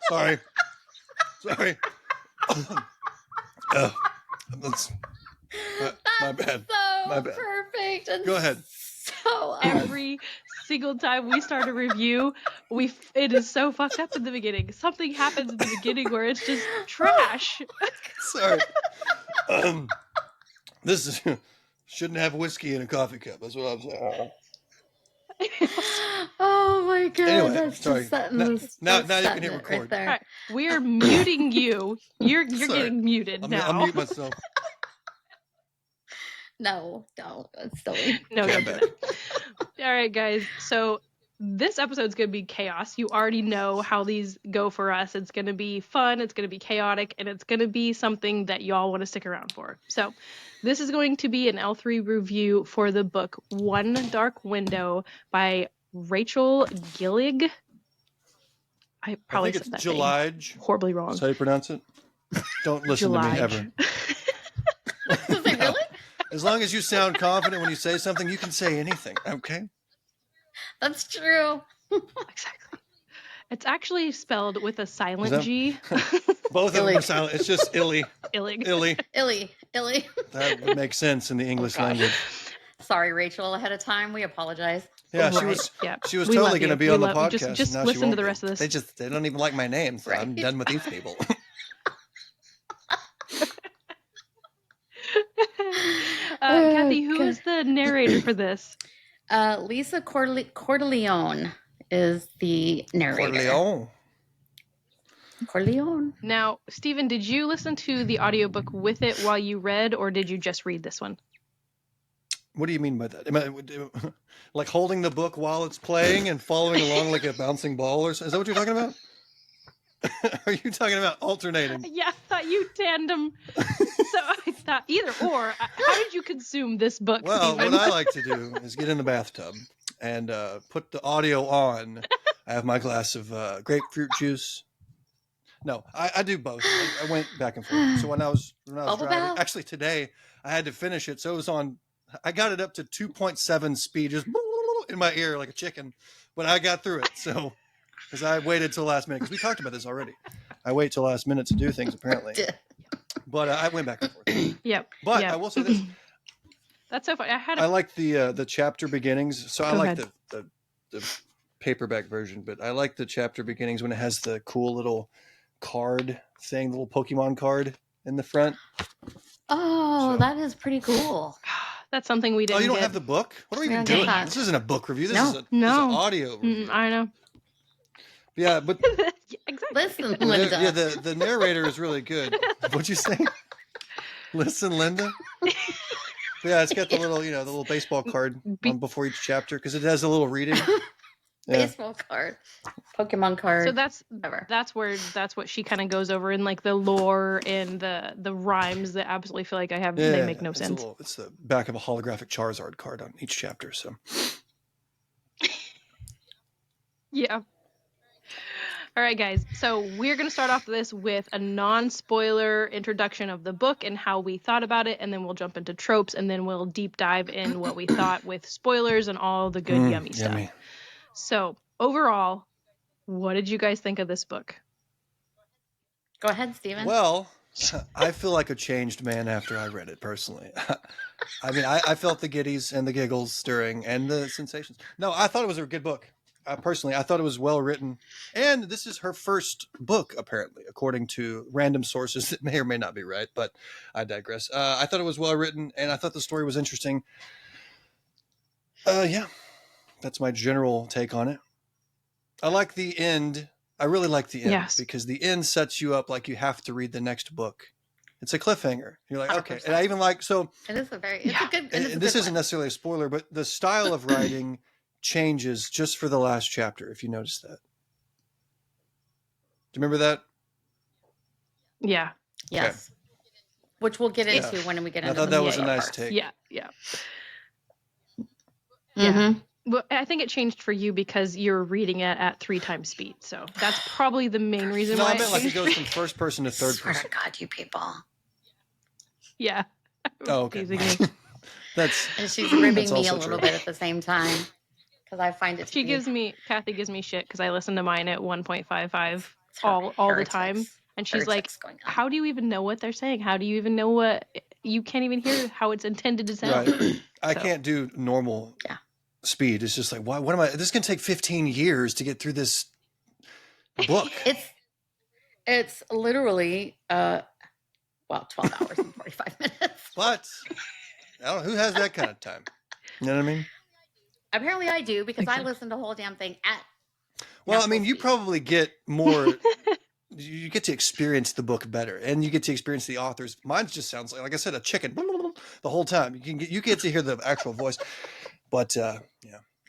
Sorry. That's my bad. So My bad. perfect. And Go ahead. So Every single time we start a review, it is so fucked up in the beginning. Something happens in the beginning where it's just trash. Sorry. This is shouldn't have whiskey in a coffee cup. That's what I'm saying. Oh my god! Anyway, that's sorry. just setting Now you setting can hit it record. right there. All right, we're muting you. You're Sorry. getting muted now. I'll mute myself. No, don't. That's silly. No, Okay, don't do that. All right, guys. So this episode's going to be chaos. You already know how these go for us. It's going to be fun. It's going to be chaotic. And it's going to be something that y'all want to stick around for. So this is going to be an L3 review for the book One Dark Window by Rachel Gillig. I probably said that name horribly wrong. That's how you pronounce it? Don't listen to me ever. Does it really? As long as you sound confident when you say something, you can say anything, okay? That's true. Exactly. It's actually spelled with a silent G. Both of them are silent. It's just illy. Illig. Illy. That would make sense in the English language. Sorry, Rachel, ahead of time. We apologize. Yeah, she was totally going to be on the podcast. Just now listen she to the rest of this. They don't even like my name, so I'm done with these people. Kathy, who is the narrator for this? Lisa Corleone is the narrator. Corleone. Now, Stephen, did you listen to the audiobook with it while you read, or did you just read this one? What do you mean by that? Like holding the book while it's playing and following along like a bouncing ball, or is that what you're talking about? Are you talking about alternating? Yeah, I thought you tandem. So I thought either or. How did you consume this book, Well, Stephen? what I like to do is get in the bathtub and put the audio on. I have my glass of grapefruit juice. No, I do both. I went back and forth. So when I was driving, actually today I had to finish it. So it was on. I got it up to 2.7 speed, just in my ear like a chicken. But I got through it. So because I waited till last minute, because we talked about this already. I wait till last minute to do things apparently. But I went back and forth. Yep. But I will say this. That's so funny. I like the chapter beginnings. So I like the paperback version, but I like the chapter beginnings when it has the cool little card thing, little Pokemon card in the front. Oh, that is pretty cool. That's something we didn't. Oh, you don't get. have the book? What are we even doing? This isn't a book review. This is an audio review. I know. Yeah, but exactly. Listen, Linda. Yeah, the narrator is really good. What'd you say? Listen, Linda. Yeah, it's got the little, the little baseball card before each chapter because it has a little reading. Yeah. Baseball card, Pokemon card. So that's what she kind of goes over in like the lore and the rhymes that absolutely feel like they make no sense. It's the back of a holographic Charizard card on each chapter. So yeah. All right, guys. So we're going to start off this with a non-spoiler introduction of the book and how we thought about it, and then we'll jump into tropes, and then we'll deep dive in what we thought with spoilers and all the good yummy stuff. So overall, what did you guys think of this book? Go ahead, Stephen. Well, I feel like a changed man after I read it personally. I mean, I felt the giddies and the giggles stirring and the sensations. No, I thought it was a good book. Personally, I thought it was well written, and this is her first book, apparently, according to random sources that may or may not be right, but I digress. I thought it was well written, and I thought the story was interesting. Yeah, that's my general take on it. I like the end. I really like the end because the end sets you up like you have to read the next book. It's a cliffhanger. You're like, 100%. Okay, and I even like so. It is a good. And this isn't necessarily a spoiler, but the style of writing changes just for the last chapter, if you notice that. Do you remember that? Yeah. Yes. Okay. Which we'll get into when we get into I thought that was a nice take. Yeah. Yeah. Mm-hmm. Well, I think it changed for you because you're reading it at 3 times speed. So that's probably the main reason why. No, I meant like it goes from first person to third person. Swear to God, you people. Yeah. Oh, okay. And she's ribbing me a little bit at the same time. Because I find it. Kathy gives me shit because I listen to mine at 1.55 all the time. And she's like, how do you even know what they're saying? How do you even know what, you can't even hear how it's intended to sound. Right. I can't do normal speed. It's just like, what am I, this is going to take 15 years to get through this book. It's literally, 12 hours and 45 minutes. What? I don't know. Who has that kind of time? You know what I mean? Apparently I do, because I listened to the whole damn thing at Well, I mean, you probably get more, you get to experience the book better, and you get to experience the authors. Mine just sounds like I said, a chicken the whole time. You get to hear the actual voice. But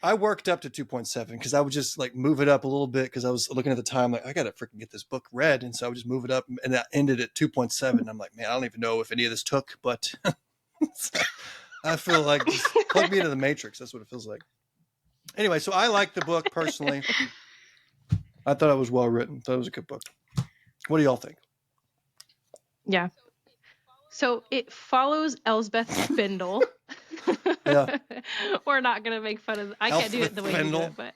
I worked up to 2.7 because I would just like move it up a little bit because I was looking at the time like I got to freaking get this book read, and so I would just move it up, and that ended at 2.7. I'm like, man, I don't even know if any of this took, but I feel like just plug me into the Matrix. That's what it feels like. Anyway, so I like the book personally. I thought it was well written. Thought it was a good book. What do y'all think? Yeah. So it follows Elspeth Spindle. Yeah. We're not gonna make fun of. I can't do it the way you do it, but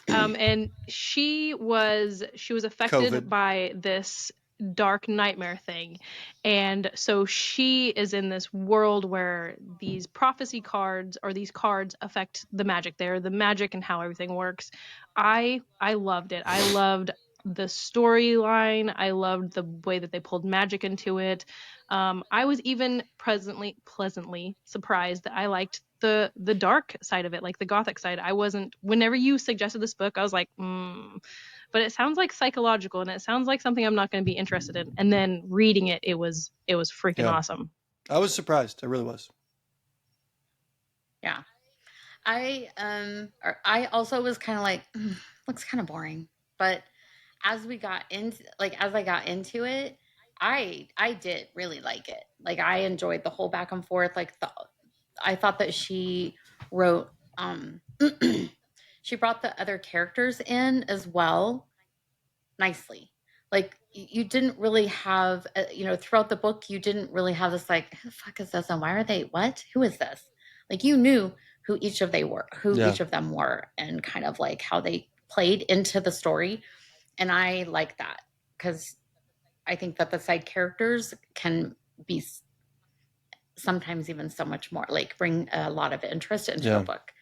and she was affected COVID. by this dark nightmare thing, and so she is in this world where these prophecy cards, or these cards, affect the magic there, the magic and how everything works. I loved it. I loved the storyline. I loved the way that they pulled magic into it. I was even pleasantly surprised that I liked the dark side of it, like the gothic side. I wasn't, whenever you suggested this book, I was like, but it sounds like psychological, and it sounds like something I'm not going to be interested in. And then reading it, it was freaking awesome. I was surprised. I really was. Yeah. I also was kind of like, looks kind of boring, but as I got into it, I did really like it. Like, I enjoyed the whole back and forth. Like, I thought that she wrote, she brought the other characters in as well nicely. Like, you didn't really have, throughout the book, you didn't really have this like, who the fuck is this, and why are they, who is this? Like, you knew who each of them were, and kind of like how they played into the story. And I like that, because I think that the side characters can be sometimes even so much more, like, bring a lot of interest into the book.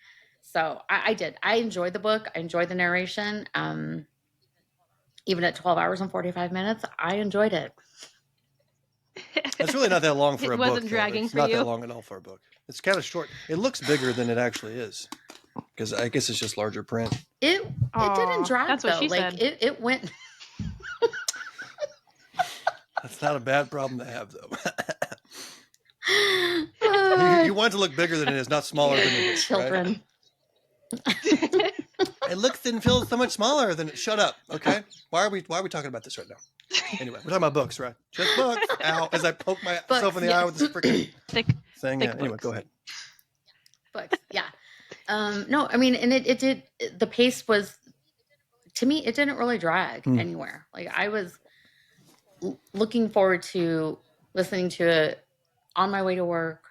So I enjoyed the book. I enjoyed the narration. Even at 12 hours and 45 minutes, I enjoyed it. It's really not that long for a book. It wasn't dragging it's for not you. that long at all for a book. It's kind of short. It looks bigger than it actually is, because I guess it's just larger print. It didn't drag, that's what though. She like said. It went. That's not a bad problem to have, though. You want it to look bigger than it is, not smaller than it is. Children. Right? It looks and feels so much smaller than it. Shut up, okay? Why are we talking about this right now? Anyway, we're talking about books, right? Just books. Ow! As I poke myself in the eye with this freaking thing. Yeah. Anyway, go ahead. Books, yeah. No, I mean, and it did. The pace was, to me, it didn't really drag anywhere. Like, I was looking forward to listening to it on my way to work,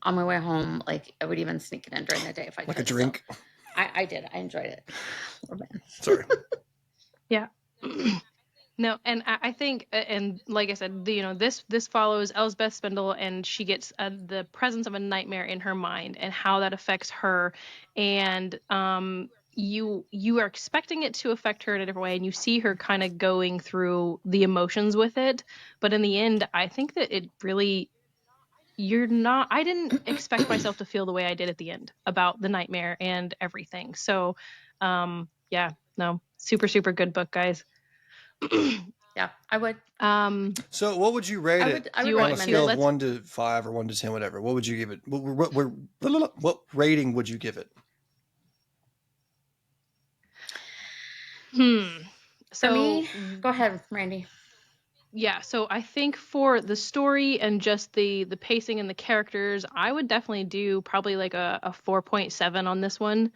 on my way home. Like, I would even sneak it in during the day if I could. Like a drink. So I did. I enjoyed it. Sorry. Yeah. No, and I think, and like I said, this follows Elspeth Spindle, and she gets the presence of a nightmare in her mind, and how that affects her, and you are expecting it to affect her in a different way, and you see her kind of going through the emotions with it, but in the end, I think that it really, I didn't expect myself to feel the way I did at the end about the nightmare and everything. So, super, super good book, guys. Yeah, I would. So what would you rate it? I would on a scale of 1 to 5 or 1 to 10, whatever. What would you give it? What rating would you give it? So, for me, go ahead, Randy. Yeah, so I think for the story and just the pacing and the characters, I would definitely do probably like a 4.7 on this one.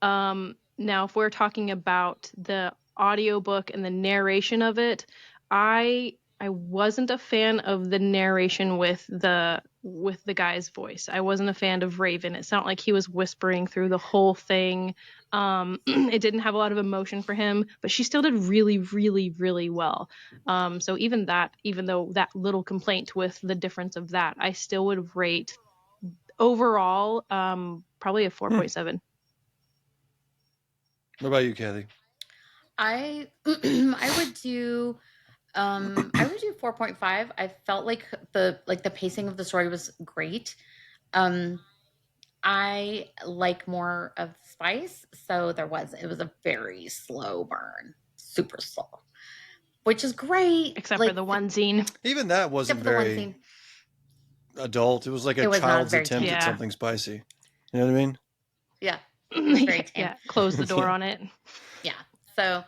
Now, if we're talking about the audiobook and the narration of it, I wasn't a fan of the narration with the with the guy's voice. I wasn't a fan of Raven. It sounded like he was whispering through the whole thing. It didn't have a lot of emotion for him, but she still did really, really, really well. So even though that little complaint with the difference of that, I still would rate overall probably a 4.7. What about you, Kathy? I would do 4.5. I felt like the pacing of the story was great. I like more of spice, so it was a very slow burn, super slow, which is great. Except like, for the one scene. Even that wasn't except for the one very scene. adult. It was like a It was not child's very attempt tame. at something spicy. You know what I mean? Yeah, it was very tame. Yeah, close the door on it. Yeah. So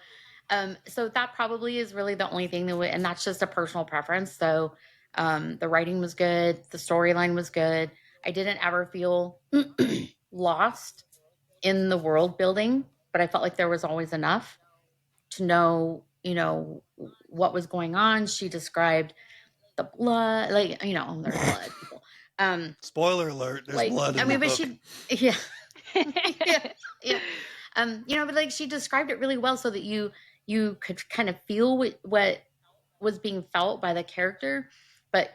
that probably is really the only thing and that's just a personal preference. So, the writing was good. The storyline was good. I didn't ever feel lost in the world building, but I felt like there was always enough to know, what was going on. She described the blood, like, there's blood, people. Spoiler alert, there's blood in the book. Yeah. Yeah. But like she described it really well so that you could kind of feel what was being felt by the character, but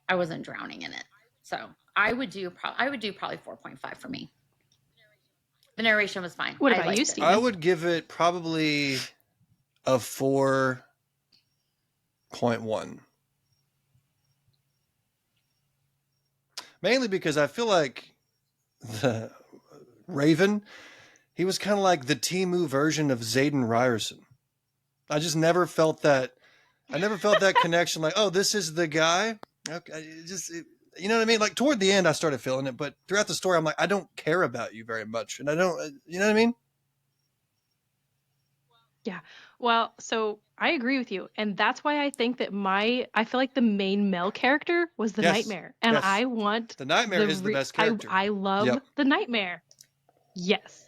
I wasn't drowning in it. So I would do probably 4.5 for me. The narration was fine. What about you, Steve? Steven? I would give it probably a 4.1. Mainly because I feel like the Raven, he was kind of like the Timu version of Zayden Ryerson. I just never felt that. I never felt that connection. Like, oh, this is the guy. Okay, you know what I mean? Like toward the end, I started feeling it, but throughout the story, I'm like, I don't care about you very much, and I don't. You know what I mean? Yeah. Well, so I agree with you, and that's why I think that I feel like the main male character was the nightmare, and yes. I want the nightmare is the best character. I love the nightmare. Yes,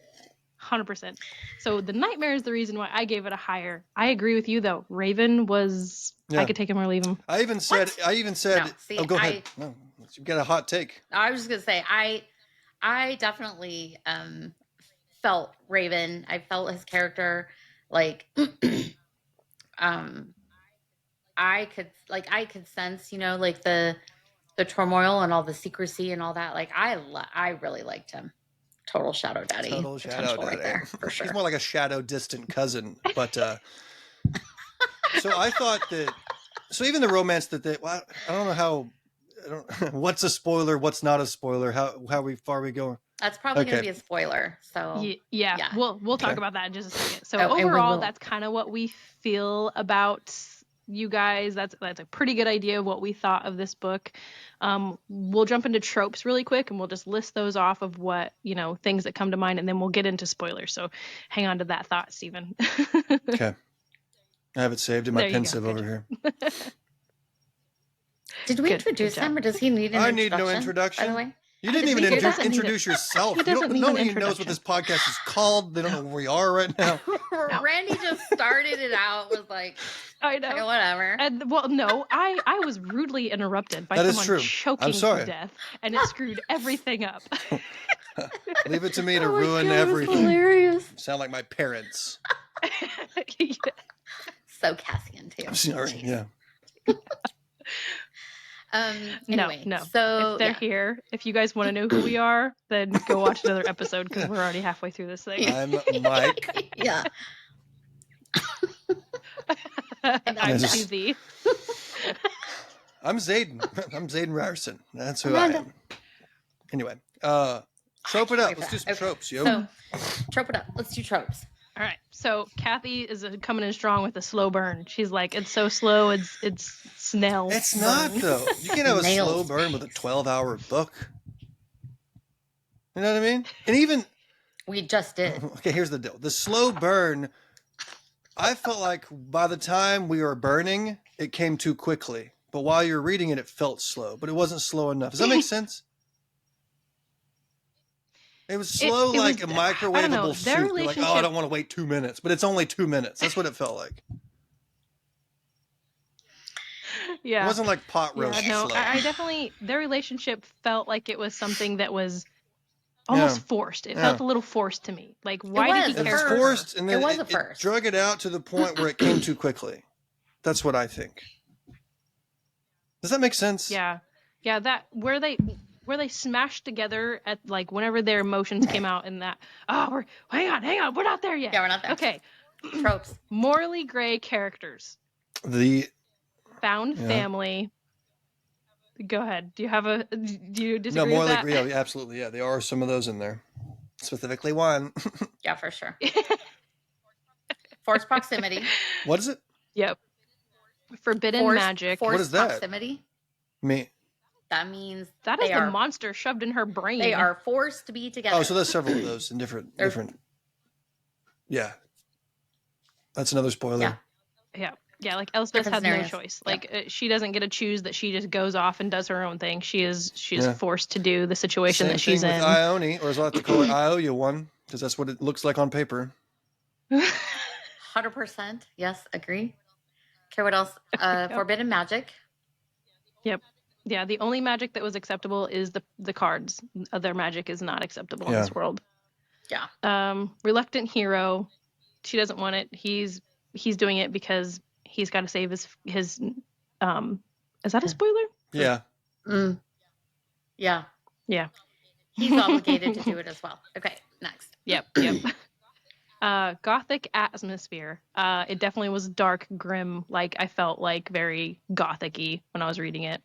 100%. So the nightmare is the reason why I gave it a higher. I agree with you though. Raven was. I could take him or leave him. I even said. No, see, oh, go ahead. No, you got a hot take. I was just gonna say I definitely felt Raven. I felt his character like I could sense, like the turmoil and all the secrecy and all that. Like I really liked him. Total shadow daddy. Total shadow daddy. Right there, for sure. He's more like a shadow distant cousin, but so I thought that. So even the romance that I don't know how. What's a spoiler? What's not a spoiler? How far we going? That's probably going to be a spoiler. So yeah. We'll talk about that in just a second. So Oh, overall, that's kind of what we feel about you guys. That's a pretty good idea of what we thought of this book. We'll jump into tropes really quick, and we'll just list those off of what things that come to mind, and then we'll get into spoilers. So hang on to that thought, Stephen. Okay, I have it saved in my pensive over here. Did we introduce him, or does he need an introduction? I need no introduction. By the way? You didn't even introduce yourself. Nobody knows what this podcast is called. They don't know where we are right now. No. Randy just started it out with like, I know, okay, whatever. And no, I was rudely interrupted by someone choking to death, and it screwed everything up. Leave it to me to ruin everything. Hilarious. Sound like my parents. So Cassian too. I'm sorry. Yeah. Anyway, no. So if they're here, if you guys want to know who we are, then go watch another episode because we're already halfway through this thing. I'm Mike. Yeah. And I'm CZ. I'm Zayden. I'm Zayden Ryerson. That's who I am. Anyway, trope it up. Let's do some tropes, yo. So, trope it up. Let's do tropes. All right. So Kathy is coming in strong with a slow burn. She's like, it's so slow. It's snail. It's not though. You can have a slow burn with a 12-hour book. You know what I mean? And even we just did. Okay, here's the deal. The slow burn. I felt like by the time we were burning, it came too quickly. But while you're reading it, it felt slow. But it wasn't slow enough. Does that make sense? It was slow like a microwavable soup. You're like, oh, I don't want to wait 2 minutes. But it's only 2 minutes. That's what it felt like. Yeah. It wasn't like pot Yeah, roast no, slow. I definitely, their relationship felt like it was something that was almost forced. It felt a little forced to me. Like, why did he was care at for first. her? Forced, and then It was it at first. drug it out to the point where it came too quickly. That's what I think. Does that make sense? Yeah, yeah, that where they smashed together at like whenever their emotions came out in that. Oh, hang on, we're not there yet. Yeah, we're not there. Okay, Tropes. morally gray characters. The Found family. Go ahead. Do you disagree no, with morally that? agree. Yeah, absolutely. Yeah, there are some of those in there. Specifically one. Yeah, for sure. Forced proximity. What is it? Yep. Forbidden magic. Forced What is that? proximity. Me. That means That is the monster shoved in her brain. They are forced to be together. Oh, so there's several of those in different. Yeah. That's another spoiler. Yeah, like Elspeth had no choice. Like she doesn't get to choose that she just goes off and does her own thing. She is forced to do the situation Same that she's thing in. with Ioni, or as I like to call it, I owe you one, because that's what it looks like on paper. 100%. Yes, agree. Okay, what else? Forbidden magic. Yep. Yeah, the only magic that was acceptable is the cards. Other magic is not acceptable in this world. Yeah. Reluctant hero. She doesn't want it. He's doing it because he's got to save his is that a spoiler? Yeah. Yeah. Yeah. He's obligated to do it as well. Okay, next. Yep. Gothic atmosphere. It definitely was dark, grim. Like I felt like very gothic-y when I was reading it.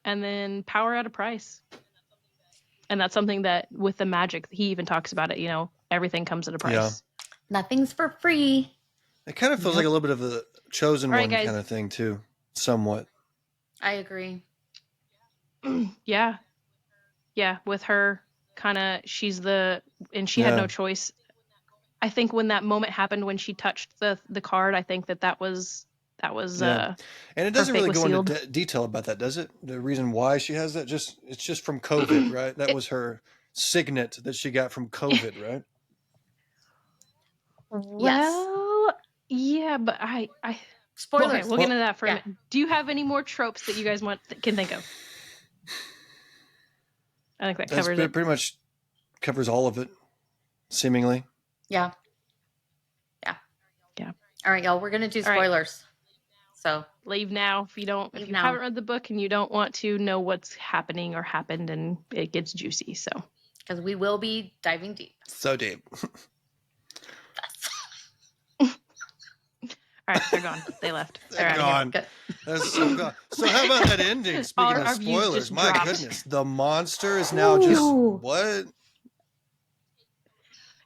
And then power at a price. And that's something that with the magic, he even talks about it. You know, everything comes at a price. Yeah. Nothing's for free. It kind of feels like a little bit of a chosen one guys. kind of thing too, somewhat. I agree. Yeah. With her, kind of, she had no choice. I think when that moment happened, when she touched the card, I think that was and it doesn't really go sealed. into detail about that, does it? The reason why she has that, it's just from COVID, right? That was her signet that she got from COVID, right? Well, yeah, but I spoilers. Okay, we'll get into that for a minute. Do you have any more tropes that you guys can think of? I think that covers it. Pretty much covers all of it, seemingly. Yeah. All right, y'all. We're gonna do spoilers. So leave now if you haven't read the book and you don't want to know what's happening or happened, and it gets juicy. So because we will be diving deep. So deep. All right, they're gone. They left. They're gone. That's so gone. So how about that ending? Speaking of spoilers, my goodness, the monster is now just what?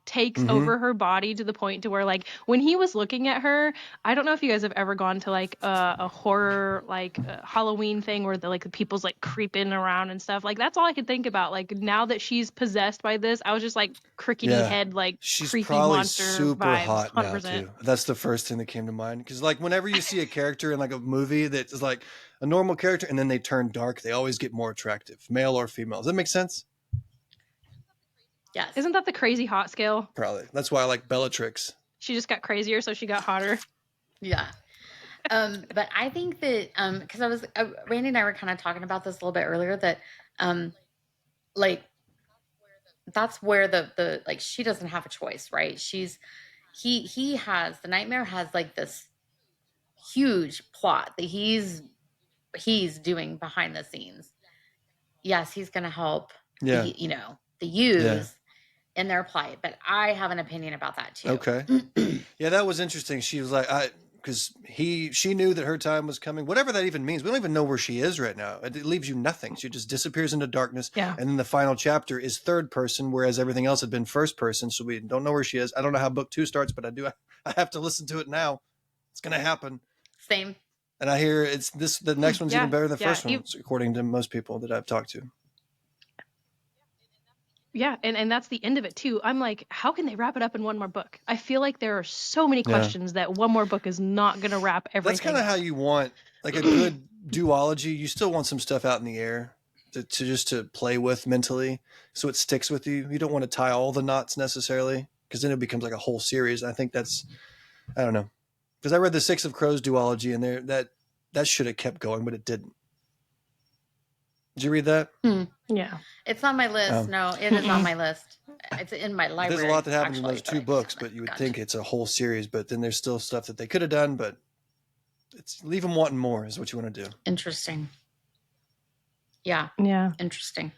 Takes over her body to the point to where, like, when he was looking at her, I don't know if you guys have ever gone to like a horror like Halloween thing where the people's like creeping around and stuff. Like that's all I could think about. Like now that she's possessed by this, I was just like crickety head, like she's creepy probably monster super vibes, hot 100%. now too. That's the first thing that came to mind, because like whenever you see a character in like a movie that is like a normal character and then they turn dark, they always get more attractive, male or female. Does that make sense? Yes. Isn't that the crazy hot scale? Probably. That's why I like Bellatrix. She just got crazier, so she got hotter. Yeah. But I think that because Randy and I were kind of talking about this a little bit earlier, that like that's where the like she doesn't have a choice, right? He has, the nightmare has like this huge plot that he's doing behind the scenes. Yes, he's going to help the Yews in their plight, but I have an opinion about that too. Okay. Yeah, that was interesting. She was like, because she knew that her time was coming, whatever that even means. We don't even know where she is right now. It leaves you nothing. She just disappears into darkness. Yeah. And then the final chapter is third person, whereas everything else had been first person. So we don't know where she is. I don't know how book 2 starts, but I have to listen to it now. It's going to happen. Same. And I hear the next one's even better than the first one, according to most people that I've talked to. Yeah, and that's the end of it too. I'm like, how can they wrap it up in one more book? I feel like there are so many questions that one more book is not going to wrap everything. That's kind of how you want, like a good duology. You still want some stuff out in the air to play with mentally, so it sticks with you. You don't want to tie all the knots necessarily, because then it becomes like a whole series. I think I don't know, because I read the Six of Crows duology, and that should have kept going, but it didn't. Did you read that? Yeah. It's on my list. No, it is on my list. It's in my library. There's a lot that happens in actually, those 2 books, but you would think it's a whole series. But then there's still stuff that they could have done, but it's leave them wanting more is what you want to do. Interesting. Yeah. Yeah. Interesting.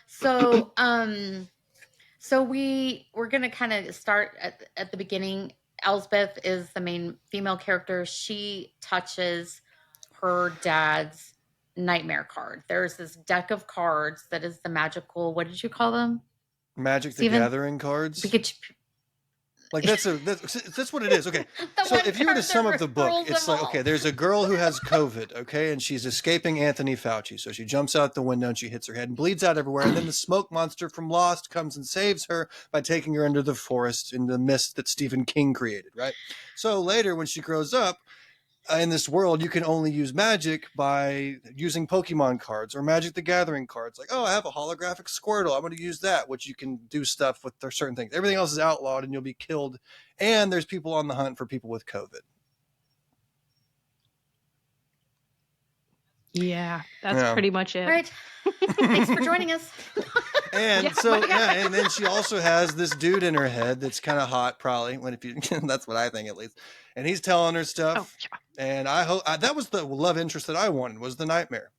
So, so we're gonna kind of start at the beginning. Elspeth is the main female character. She touches her dad's nightmare card. There's this deck of cards that is the magical. What did you call them? Magic Steven? the Gathering cards. Pikachu. Like that's what it is. Okay. So if you were to sum up the book, it's like, okay, there's a girl who has COVID, okay, and she's escaping Anthony Fauci. So she jumps out the window and she hits her head and bleeds out everywhere. And then the smoke monster from Lost comes and saves her by taking her into the forest in the mist that Stephen King created, right? So later when she grows up, in this world, you can only use magic by using Pokemon cards or Magic the Gathering cards. Like, oh, I have a holographic Squirtle. I'm going to use that, which you can do stuff with certain things. Everything else is outlawed and you'll be killed. And there's people on the hunt for people with COVID. Yeah, that's pretty much it. Right. Thanks for joining us. And and then she also has this dude in her head that's kind of hot, probably. That's what I think, at least. And he's telling her stuff. Oh, yeah. And I hope that was the love interest that I wanted, was the nightmare.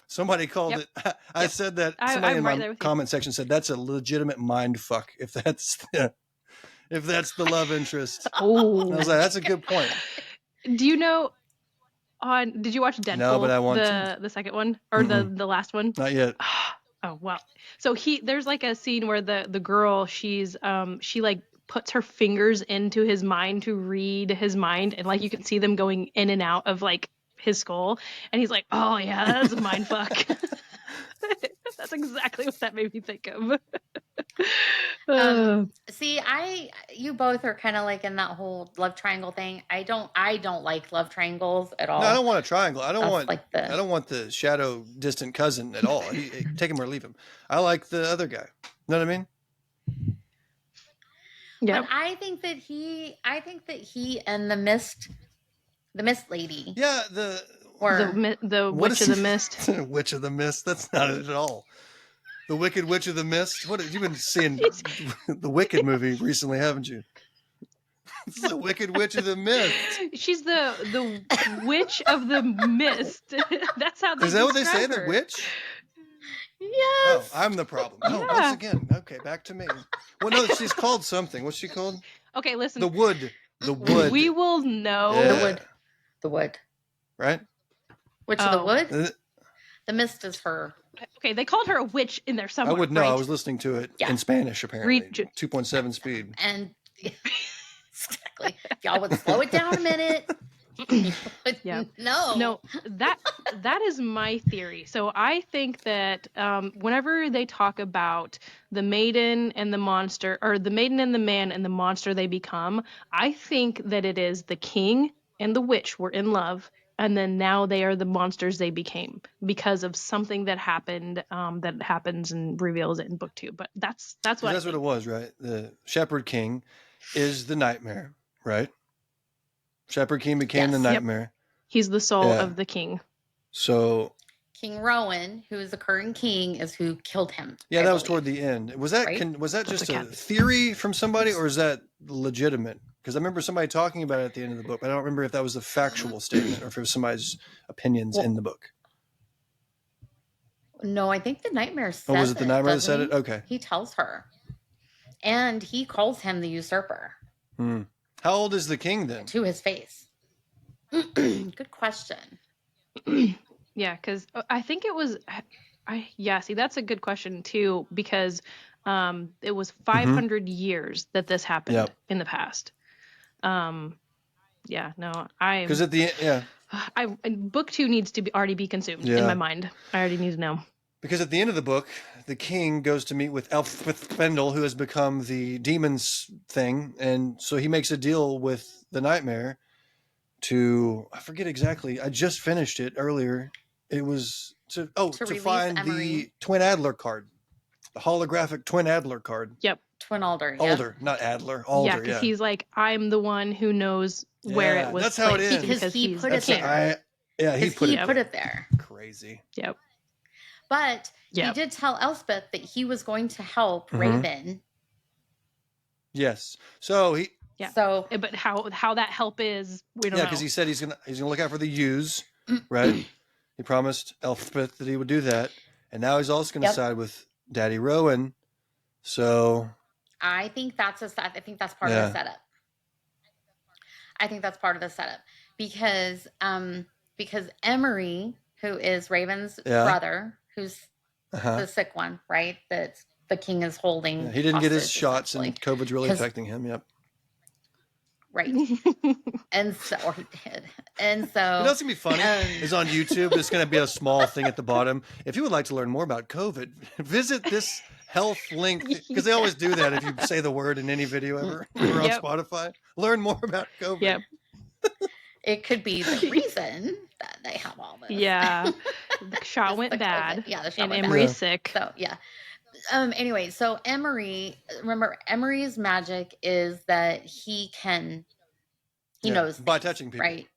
Somebody called it. I said that. Somebody in my comment section said that's a legitimate mind fuck. If that's the love interest. Oh, I was like, that's a good point. Do you know? Did you watch Deadpool? No, but I want to. The second one or the last one? Not yet. Oh well. So there's like a scene where the girl she like puts her fingers into his mind to read his mind, and like you can see them going in and out of like his skull, and he's like, oh yeah, that's a mind fuck. That's exactly what that made me think of. See, you both are kind of like in that whole love triangle thing. I don't like love triangles at all. No, I don't want a triangle. I don't want the shadow distant cousin at all. Take him or leave him. I like the other guy. You know what I mean? Yeah. But I think that he and the mist lady. Yeah, the witch of the mist. Witch of the mist. That's not it at all. The Wicked Witch of the Mist. What have you been seeing the Wicked movie recently, haven't you? This is the Wicked Witch of the Mist. She's the witch of the mist. That's how they. Is that what they say? her. The witch? Yes. Oh, I'm the problem. Oh, once again. Okay, back to me. Well, no, she's called something. What's she called? Okay, listen. The Wood. The Wood. We will know. Yeah. The Wood. Right? Witch of the Wood? The mist is her. Okay, they called her a witch in there somewhere. I would know. Right? I was listening to it in Spanish, apparently. 2.7 speed. And exactly. If y'all would slow it down a minute. Yeah. No. That is my theory. So I think that whenever they talk about the maiden and the monster, or the maiden and the man and the monster they become, I think that it is the king and the witch were in love, and then now they are the monsters they became because of something that happened, that happens and reveals it in book 2. But that's what it was, right? The Shepherd King is the nightmare, right? Shepherd King became the nightmare. Yep. He's the soul of the king. So King Rowan, who is the current king, is who killed him. Yeah, that was toward the end. Was that just a theory from somebody, or is that legitimate? Because I remember somebody talking about it at the end of the book, but I don't remember if that was a factual statement or if it was somebody's opinions in the book. No, I think the nightmare said it. Oh, was it the nightmare that said it? Okay. He tells her. And he calls him the usurper. How old is the king then? To his face. Good question. Yeah, because I think it was... see, that's a good question too, because it was 500 years that this happened in the past. Because at the end, book 2 needs to already be consumed in my mind. I already need to know. Because at the end of the book, the king goes to meet with Elspeth, who has become the demon's thing, and so he makes a deal with the nightmare to, I forget exactly. I just finished it earlier. It was to find the Twin Adler card, the holographic Twin Adler card. Yep. Twin Alder. Alder, not Adler. Alder. Yeah, because he's like, I'm the one who knows where it was. That's how it is. Because he put it there. Yeah, he put it put it there. Crazy. Yep. But he Yep. did tell Elspeth that he was going to help Mhm. Raven. Yes. So he. Yeah. So, But how that help is, we don't Yeah, know. because he said he's gonna look out for the Yews, right? He promised Elspeth that he would do that, and now he's also gonna Yep. side with Daddy Rowan. So I think that's part of Yeah. the setup. I think that's part of the setup because Emery, who is Raven's Yeah. brother, who's uh-huh. the sick one, right? That the king is holding. Yeah, he didn't get his hostage, shots, essentially. and COVID's really His- affecting him. Yep. Right. And so, or he did. And so, You know what's gonna be funny is on YouTube. There's gonna be a small thing at the bottom. If you would like to learn more about COVID, visit this health link, because they always do that if you say the word in any video ever or on Yep. Spotify. Learn more about COVID. Yep. it could be the reason that they have all this. Yeah. The shot Is went the bad. COVID. Yeah, the shot And went bad. Emery's Yeah. sick. So yeah. Anyway, so remember Emery's magic is that he knows by things, touching people. right?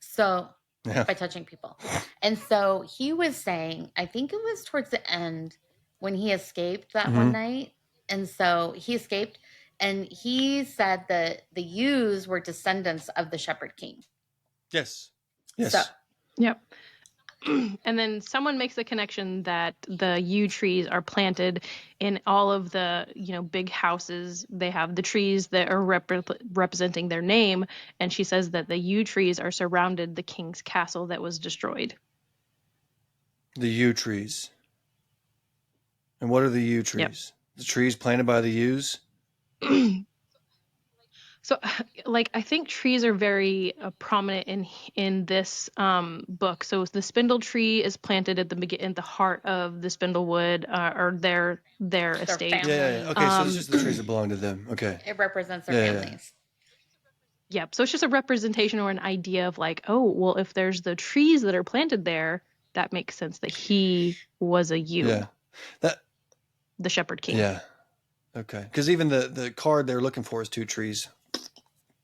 So Yeah. by touching people. And so he was saying, I think it was towards the end when he escaped that one night. And so he escaped, and he said that the Yews were descendants of the Shepherd King. Yes. Yes. So, Yep. And then someone makes the connection that the yew trees are planted in all of the, big houses. They have the trees that are representing their name. And she says that the yew trees are surrounded the king's castle that was destroyed. The Yew Trees. And what are the Yew Trees? Yep. The trees planted by the Yews? So, I think trees are very prominent in this book. So the spindle tree is planted at the heart of the Spindlewood or their estate. family. Yeah. Okay, so it's just the trees that belong to them. Okay. It represents their families. Yep. So it's just a representation or an idea of if there's the trees that are planted there, that makes sense that he was a yew. Yeah. The Shepherd King. Yeah. Okay. Because even the card they're looking for is two trees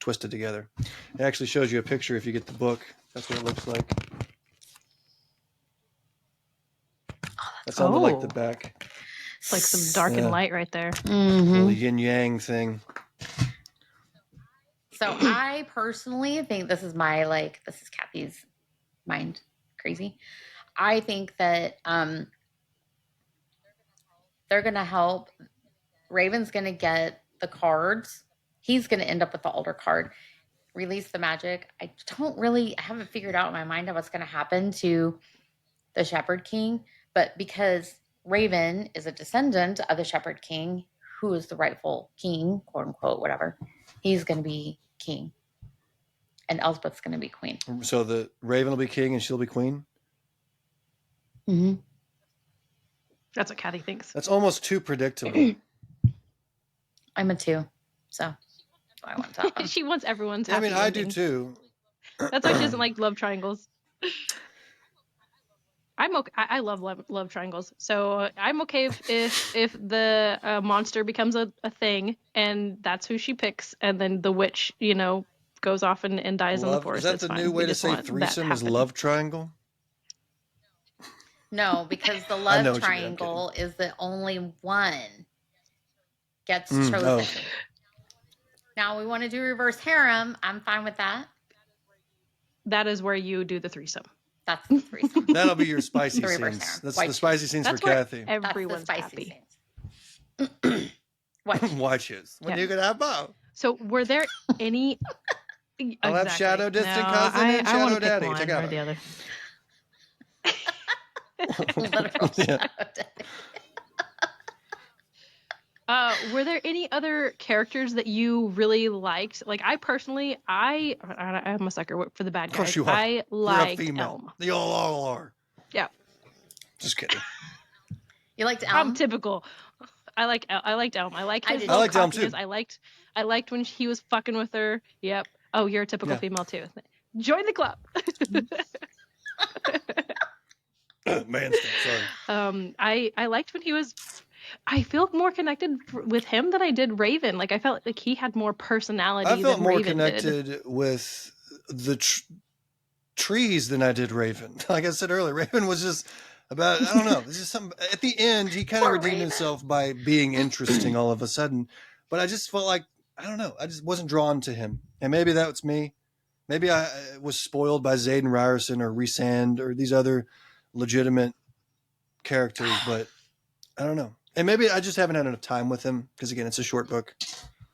twisted together. It actually shows you a picture if you get the book. That's what it looks like. That's on the back. It's like some dark and light right there. Little yin yang thing. So I personally think this is Kathy's mind crazy. I think that they're gonna help. Raven's gonna get the cards. He's gonna end up with the Alder card. Release the magic. I haven't figured out in my mind what's gonna happen to the Shepherd King, but because Raven is a descendant of the Shepherd King, who is the rightful king, quote unquote, whatever, he's gonna be king. And Elspeth's gonna be queen. So the Raven will be king and she'll be queen? Mm-hmm. That's what Kathy thinks. That's almost too predictable. I'm a 2, so I want that one. She wants everyone's I happy mean, I ending. do too. That's why she doesn't like love triangles. I'm okay. I love love triangles, so I'm okay if the monster becomes a thing, and that's who she picks, and then the witch, goes off and dies in the forest. Is that it's the fine. new way to say threesome is love triangle? No, because the love triangle is the only one gets chosen. Oh. Now we want to do reverse harem. I'm fine with that. That is where you do the threesome. That's the threesome. That'll be your spicy The reverse scenes. harem. That's White the spicy scenes That's for where Kathy. everyone's That's the spicy happy. scenes. What? Watches. When you could have both. So were there any? I'll have shadow distant cousin and I shadow daddy one together. or the other. Literal shadow daddy. Were there any other characters that you really liked? Like I personally, I'm a sucker for the bad guys. Of course you are. I liked You're a female. Elm. You all are. Yeah. Just kidding. You liked Elm? I'm typical. I liked Elm. I liked his I liked Elm too. cockiness. I liked when he was fucking with her. Yep. Oh, you're a typical female too. Join the club. Man, sorry. I liked when he was. I feel more connected with him than I did Raven. Like I felt like he had more personality. I felt than more Raven connected did. with trees than I did Raven. Like I said earlier, Raven was just about, I don't know. This is some at the end he kind of Poor redeemed Raven. himself by being interesting all of a sudden. But I just felt like, I don't know, I just wasn't drawn to him. And maybe that was me. Maybe I was spoiled by Zayden Ryerson or Rhysand or these other legitimate characters, but I don't know. And maybe I just haven't had enough time with him because again, it's a short book.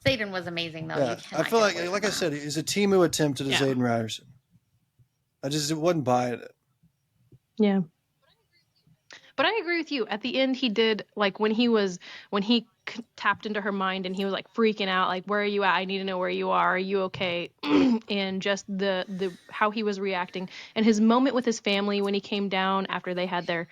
Zayden was amazing though. Yeah, You I cannot feel get away like from I said, him. it's a Temu attempt at a Yeah. Zayden Ryerson. I just wasn't buying it. Yeah. But I agree with you. At the end, he did, like, when he tapped into her mind and he was like freaking out, like, where are you at? I need to know where you are. Are you okay? And just the how he was reacting and his moment with his family when he came down after they had their,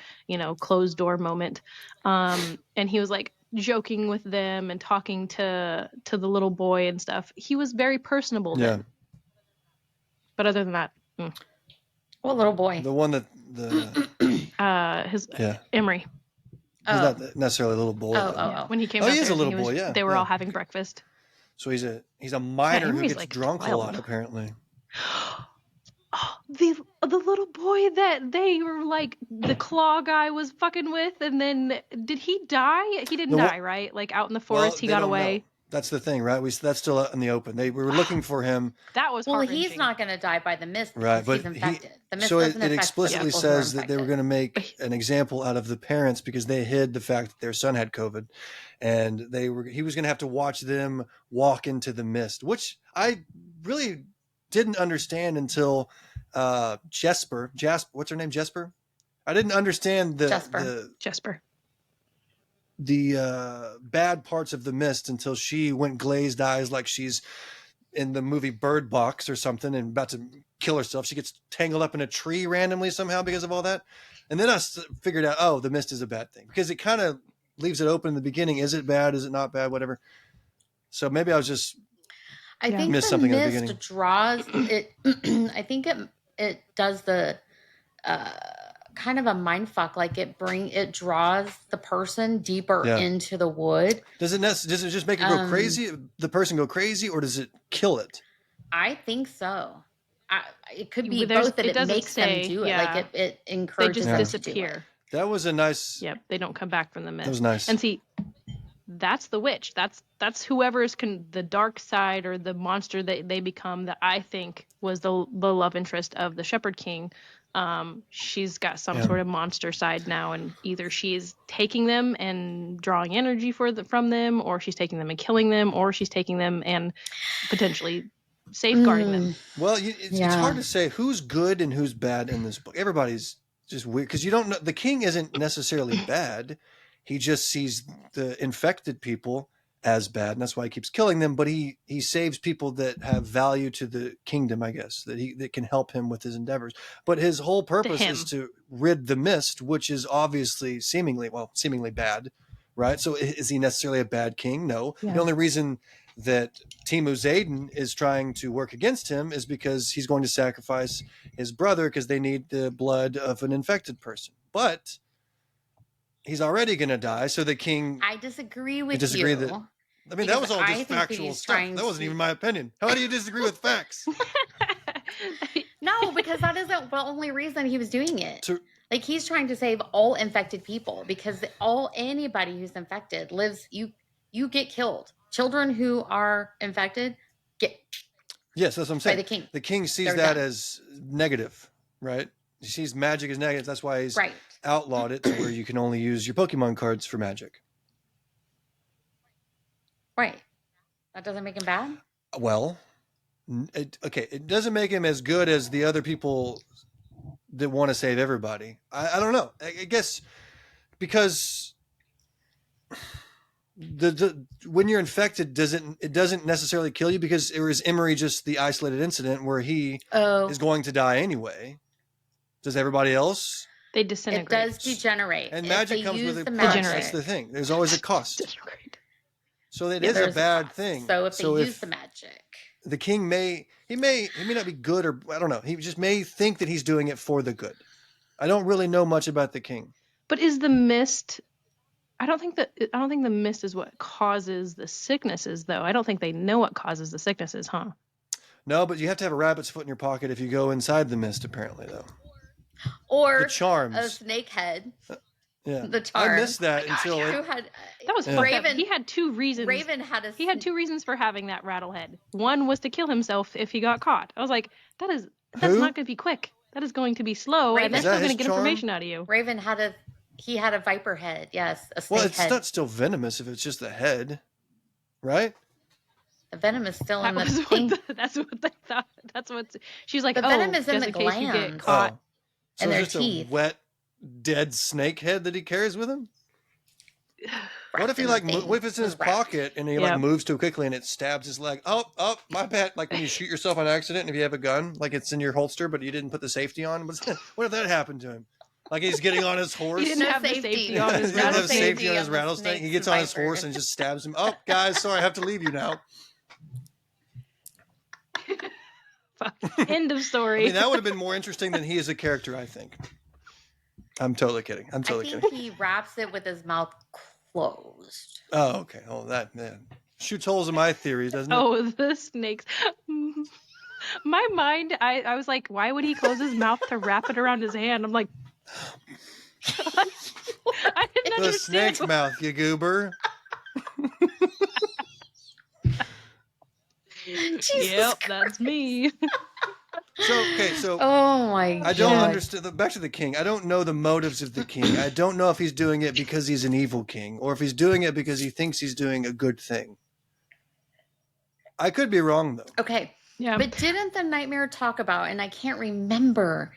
closed door moment. And he was like joking with them and talking to the little boy and stuff. He was very personable then. But other than that, What little boy? The one that his yeah. Emery. He's not necessarily a little boy. Oh. When he came he out is there, a little boy. Yeah, they were all having breakfast. So he's a minor who Emery's, gets like, drunk 12. a lot, apparently. Oh, the little boy that they were like the claw guy was fucking with, and then did he die? He didn't die, right? Like out in the forest, he got away. Know. That's the thing, right? That's still out in the open. We were looking for him. That was well. He's not going to die by the mist because right? But he's infected. The mist so doesn't it affect explicitly people who are says that they were going to make an example out of the parents because they hid the fact that their son had COVID, and he was going to have to watch them walk into the mist, which I really didn't understand until Jasper. What's her name? Jasper. I didn't understand Jasper. The bad parts of the mist until she went glazed eyes like she's in the movie Bird Box or something and about to kill herself. She gets tangled up in a tree randomly somehow because of all that. And then I figured out, oh, the mist is a bad thing because it kind of leaves it open in the beginning. Is it bad? Is it not bad? Whatever. So maybe I was just think missed the something mist at the beginning. Draws it. I think it does the kind of a mind fuck. Like it draws the person deeper into the wood. Does it just make it go crazy? The person go crazy, or does it kill it? I think so. It could be both that it makes them do it. Like it encourages them to do it. That was a nice. Yep, they don't come back from the mist. That was nice. And see, that's the witch. That's whoever's the dark side or the monster that they become. That I think was the love interest of the Shepherd King. She's got some sort of monster side now, and either she's taking them and drawing energy from them, or she's taking them and killing them, or she's taking them and potentially safeguarding them. Well, it's hard to say who's good and who's bad in this book. Everybody's just weird because you don't know. The king isn't necessarily bad. He just sees the infected people as bad, and that's why he keeps killing them. But he saves people that have value to the kingdom, I guess, that can help him with his endeavors. But his whole purpose is to rid the mist, which is obviously seemingly bad, right? So is he necessarily a bad king? No. Yeah. The only reason that Temu Zayden is trying to work against him is because he's going to sacrifice his brother because they need the blood of an infected person. But he's already going to die, so the king... I disagree with you. That was all just factual stuff. That wasn't even my opinion. How do you disagree with facts? No, because that isn't the only reason he was doing it. Like, he's trying to save all infected people because anybody who's infected lives... You get killed. Children who are infected get... Yes, that's what I'm saying. By the king. The king sees that as negative, right? He sees magic as negative. That's why he's outlawed it to where you can only use your Pokemon cards for magic. Right. That doesn't make him bad? Well, it doesn't make him as good as the other people that want to save everybody. I don't know. I guess because when you're infected, it doesn't necessarily kill you because it was Emery just the isolated incident where he is going to die anyway. Does everybody else? They disintegrate. It does degenerate. And magic comes with a price. That's the thing. There's always a cost. So it is a bad thing. So if they use the magic, the king may not be good, or I don't know. He just may think that he's doing it for the good. I don't really know much about the king. But is the mist? I don't think the mist is what causes the sicknesses, though. I don't think they know what causes the sicknesses, huh? No, but you have to have a rabbit's foot in your pocket if you go inside the mist, apparently, though. Or The charms. a snake head. Yeah. The I charms. missed that until Who it... had That was fucked up. He had 2 reasons. Raven had a... He had 2 reasons for having that rattlehead. One was to kill himself if he got caught. I was like, that's not going to be quick. That is going to be slow, and they're still going to get information out of you. Raven had a viper head. Yes, a snake Well, it's head. not still venomous if it's just the head, right? The venom is still in the pink. That's what they thought. That's what she's like. The venom is in just the in case you get glands. caught. So and their it's just teeth. a wet, dead snake head that he carries with him? What if he what if it's in his pocket and he like moves too quickly and it stabs his leg? Oh, my bad. Like when you shoot yourself on accident and if you have a gun, like it's in your holster, but you didn't put the safety on. What if that happened to him? Like he's getting on his horse. He didn't have the safety on his rattlesnake. He didn't have safety on his rattlesnake. He gets on his horse and just stabs him. Oh, guys, sorry, I have to leave you now. End of story. I mean, that would have been more interesting than he is a character, I think. I'm totally kidding. I think he wraps it with his mouth closed. Oh, okay. Oh, that man shoots holes in my theory, doesn't it? Oh, the snakes. My mind, I was like, why would he close his mouth to wrap it around his hand? I'm like, I didn't understand. The snake's mouth, you goober. Yep, that's me. So oh my god. I don't understand. Back to the king. I don't know the motives of the king. I don't know if he's doing it because he's an evil king or if he's doing it because he thinks he's doing a good thing. I could be wrong though. Okay. Yeah. But didn't the nightmare talk about, and I can't remember,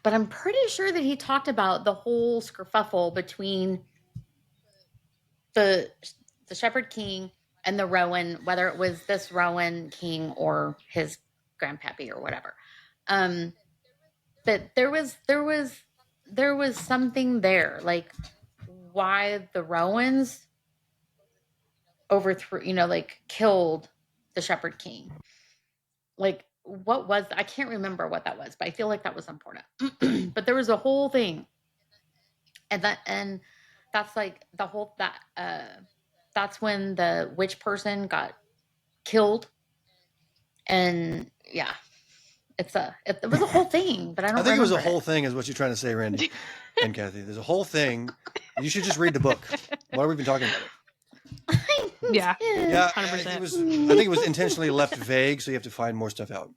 but I'm pretty sure that he talked about the whole skerfuffle between the Shepherd King and the Rowan, whether it was this Rowan king or his grandpappy or whatever. But there was something there, like why the Rowans overthrew, killed the Shepherd King. Like what was, I can't remember what that was, but I feel like that was important. But there was a whole thing. And that's like the whole, that's when the witch person got killed. And yeah, it was a whole thing, but I think it was a whole thing is what you're trying to say, Randy and Kathy. There's a whole thing. You should just read the book. Why are we even talking about it? Yeah. 100%. I think it was intentionally left vague, so you have to find more stuff out.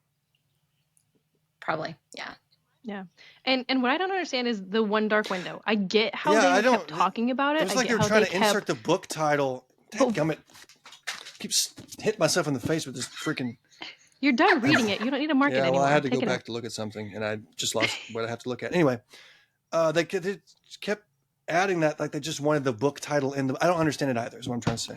Probably, yeah. Yeah. And what I don't understand is the one dark window. I get how they kept talking about it. It was like they were trying to insert the book title. Dadgummit. Keeps hitting myself in the face with this freaking... You're done reading it. You don't need to mark it anymore. Well, I had to go back to look at something, and I just lost what I have to look at. Anyway, they kept adding that, like they just wanted the book title in the... I don't understand it either, is what I'm trying to say.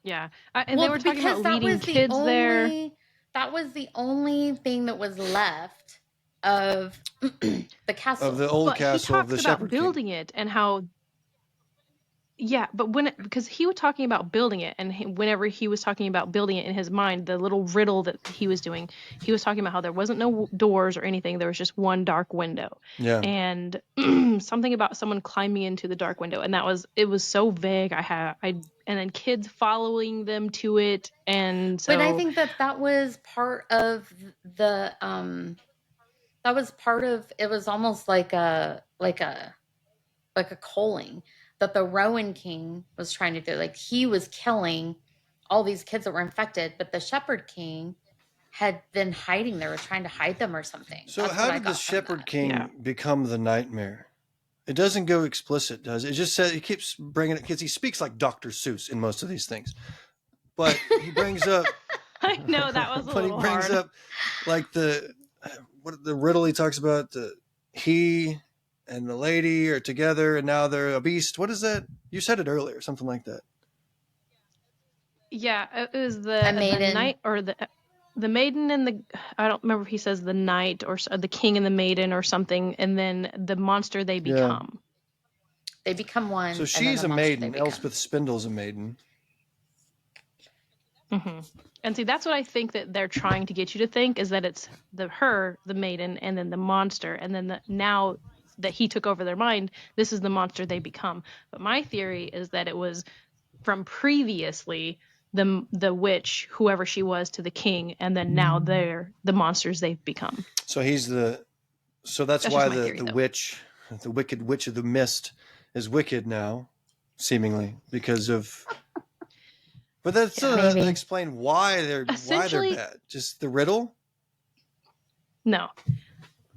Yeah. And they were talking about leading kids there. That was the only thing that was left of the castle. Of the old castle of the Shepherd King. Building it and how... Yeah, but because he was talking about building it, and whenever he was talking about building it in his mind, the little riddle that he was doing, he was talking about how there wasn't no doors or anything. There was just one dark window. Yeah. And something about someone climbing into the dark window, and it was so vague. And then kids following them to it, and so. But I think that was part of the. That was part of. It was almost like a culling that the Rowan King was trying to do. Like he was killing all these kids that were infected, but the Shepherd King had been hiding. They were trying to hide them or something. So how did the Shepherd King become the nightmare? It doesn't go explicit, does it? It just says, he keeps bringing it, because he speaks like Dr. Seuss in most of these things. But he brings up... I know, that was a little hard. But he brings up, like, the riddle he talks about, he and the lady are together, and now they're a beast. What is that? You said it earlier, something like that. Yeah, it was the knight, or the maiden and the... I don't remember if he says the knight or the king and the maiden or something, and then the monster they become. Yeah. They become one. So she's a maiden. Elspeth Spindle's a maiden. Mm-hmm. And see, that's what I think that they're trying to get you to think, is that it's the maiden, and then the monster, and then now that he took over their mind, this is the monster they become. But my theory is that it was from previously the witch, whoever she was, to the king, and then now they're the monsters they've become. So that's That's why just my theory, the though. witch, the wicked witch of the mist, is wicked now, seemingly because of. But that still doesn't Maybe. explain why they're Essentially- bad. Just the riddle. No.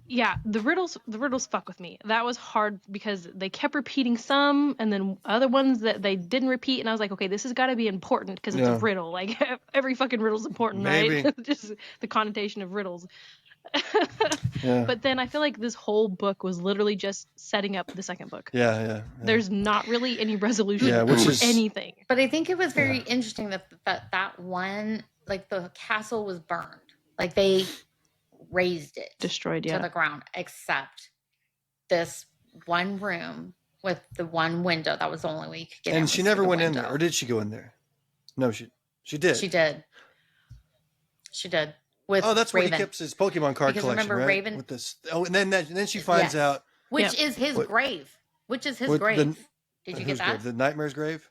Yeah, the riddles fuck with me. That was hard because they kept repeating some, and then other ones that they didn't repeat, and I was like, okay, this has got to be important because it's Yeah. a riddle. Like every fucking riddle's important, Maybe. right? Just the connotation of riddles. Yeah. But then I feel like this whole book was literally just setting up the second book. Yeah. There's not really any resolution Yeah, which is- anything. But I think it was very interesting that one, like the castle was burned. Like they razed it. Destroyed, to yeah. the ground, except this one room with the one window. That was the only way you could get in. And was she through never the went in window. there, or did she go in there? No, she did. She did. She did. With Oh, that's where Raven. he keeps his Pokemon card Because collection, remember right? Raven- With this. Oh, and then she finds Yes. out. Which is his What- grave. Which is his what grave. Did you whose get that? grave? The Nightmare's grave.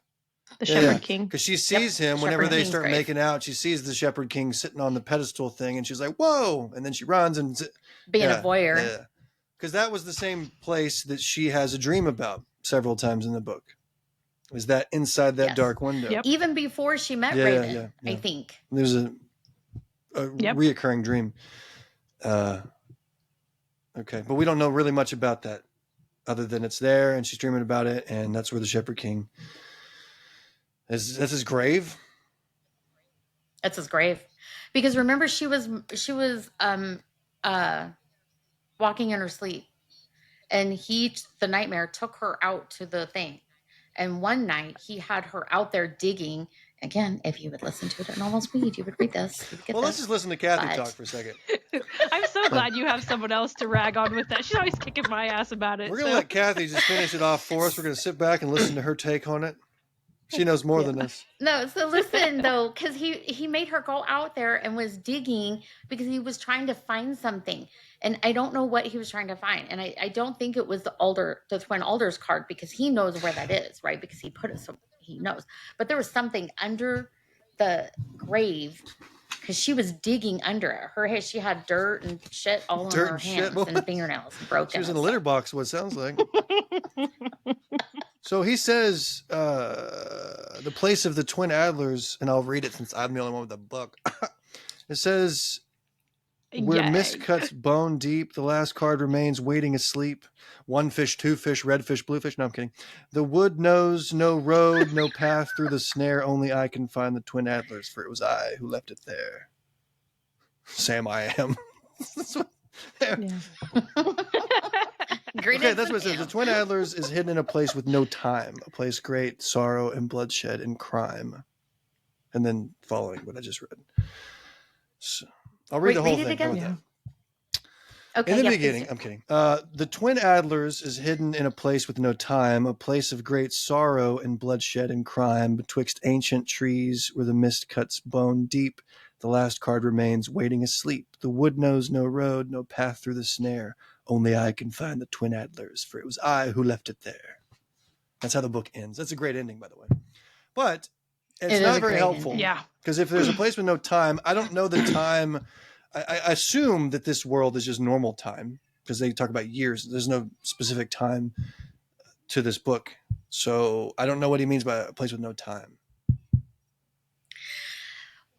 The Yeah, Shepherd King. Because she sees him Shepherd whenever they King's start grave. making out. She sees the Shepherd King sitting on the pedestal thing, and she's like, "Whoa!" And then she runs and Being a voyeur. Yeah, because that was the same place that she has a dream about several times in the book. Is that inside that Yes. dark window? Yep. Even before she met Yeah, Raven, yeah. I think. There's a Yep. reoccurring dream. Okay, but we don't know really much about that, other than it's there and she's dreaming about it, and that's where the Shepherd King is. That's his grave. That's his grave. Because remember she was walking in her sleep, and the nightmare took her out to the thing. And one night he had her out there digging. Again, if you would listen to it at normal speed, you would read this. You would get Well, let's this. just listen to Kathy But- talk for a second. I'm so glad you have someone else to rag on with that. She's always kicking my ass about it. We're gonna so. let Kathy just finish it off for us. We're gonna sit back and listen to her take on it. She knows more than us. No, so listen though, because he made her go out there and was digging because he was trying to find something, and I don't know what he was trying to find, and I don't think it was the twin Alders card, because he knows where that is, right? Because he put it, so he knows. But there was something under the grave, because she was digging under it. Her hair, she had dirt and shit all Dirt on her and shit. hands and fingernails broken. She was in and a litter stuff. box. What it sounds like. So he says, the place of the twin Adlers, and I'll read it since I'm the only one with the book. It says, where Yay. mist cuts bone deep, the last card remains waiting asleep. One fish, two fish, red fish, blue fish. No, I'm kidding. The wood knows no road, no path through the snare. Only I can find the twin Adlers, for it was I who left it there. Sam, I am. That's what- Yeah. Green Okay, as that's a what it says. The damn. twin Adlers is hidden in a place with no time, a place great sorrow and bloodshed and crime. And then following what I just read. So, I'll read Wait, the whole read it thing. How again? about Yeah. Okay, in the yeah, please beginning, do. I'm kidding. The twin Adlers is hidden in a place with no time, a place of great sorrow and bloodshed and crime, betwixt ancient trees where the mist cuts bone deep. The last card remains waiting asleep. The wood knows no road, no path through the snare. Only I can find the twin Adlers, for it was I who left it there. That's how the book ends. That's a great ending, by the way. But It it's is not a very great helpful. ending. Yeah. Because if there's a place with no time, I don't know the time. I assume that this world is just normal time, because they talk about years. There's no specific time to this book. So I don't know what he means by a place with no time.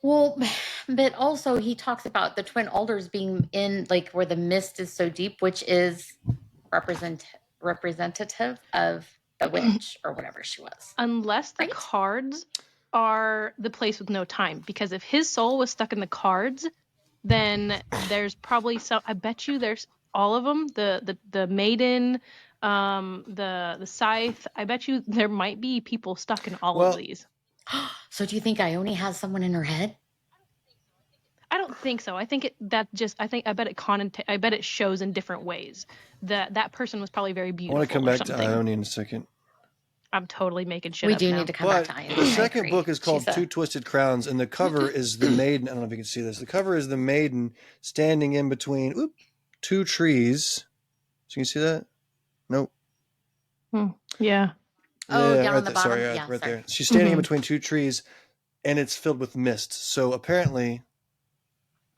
Well, but also he talks about the twin Alders being in like where the mist is so deep, which is representative of the witch or whatever she was. Unless the Right? cards are the place with no time. Because if his soul was stuck in the cards, then there's probably some. I bet you there's all of them. The maiden, the scythe. I bet you there might be people stuck in all Well- of these. So do you think Ioni has someone in her head? I don't think so. I think I bet it shows in different ways. That person was probably very I beautiful. want to come or back to something. Ioni in a second. I'm totally making shit We up do now. need to come But back to Ioni. the I second agree. book is called She's a- Two Twisted Crowns, and the cover is the maiden. I don't know if you can see this. The cover is the maiden standing in between two trees. So you can see that? Nope. Yeah. Oh, Yeah, down right on the there. Sorry, bottom? Yeah, right sorry. there. She's standing in Mhm. between two trees, and it's filled with mist. So apparently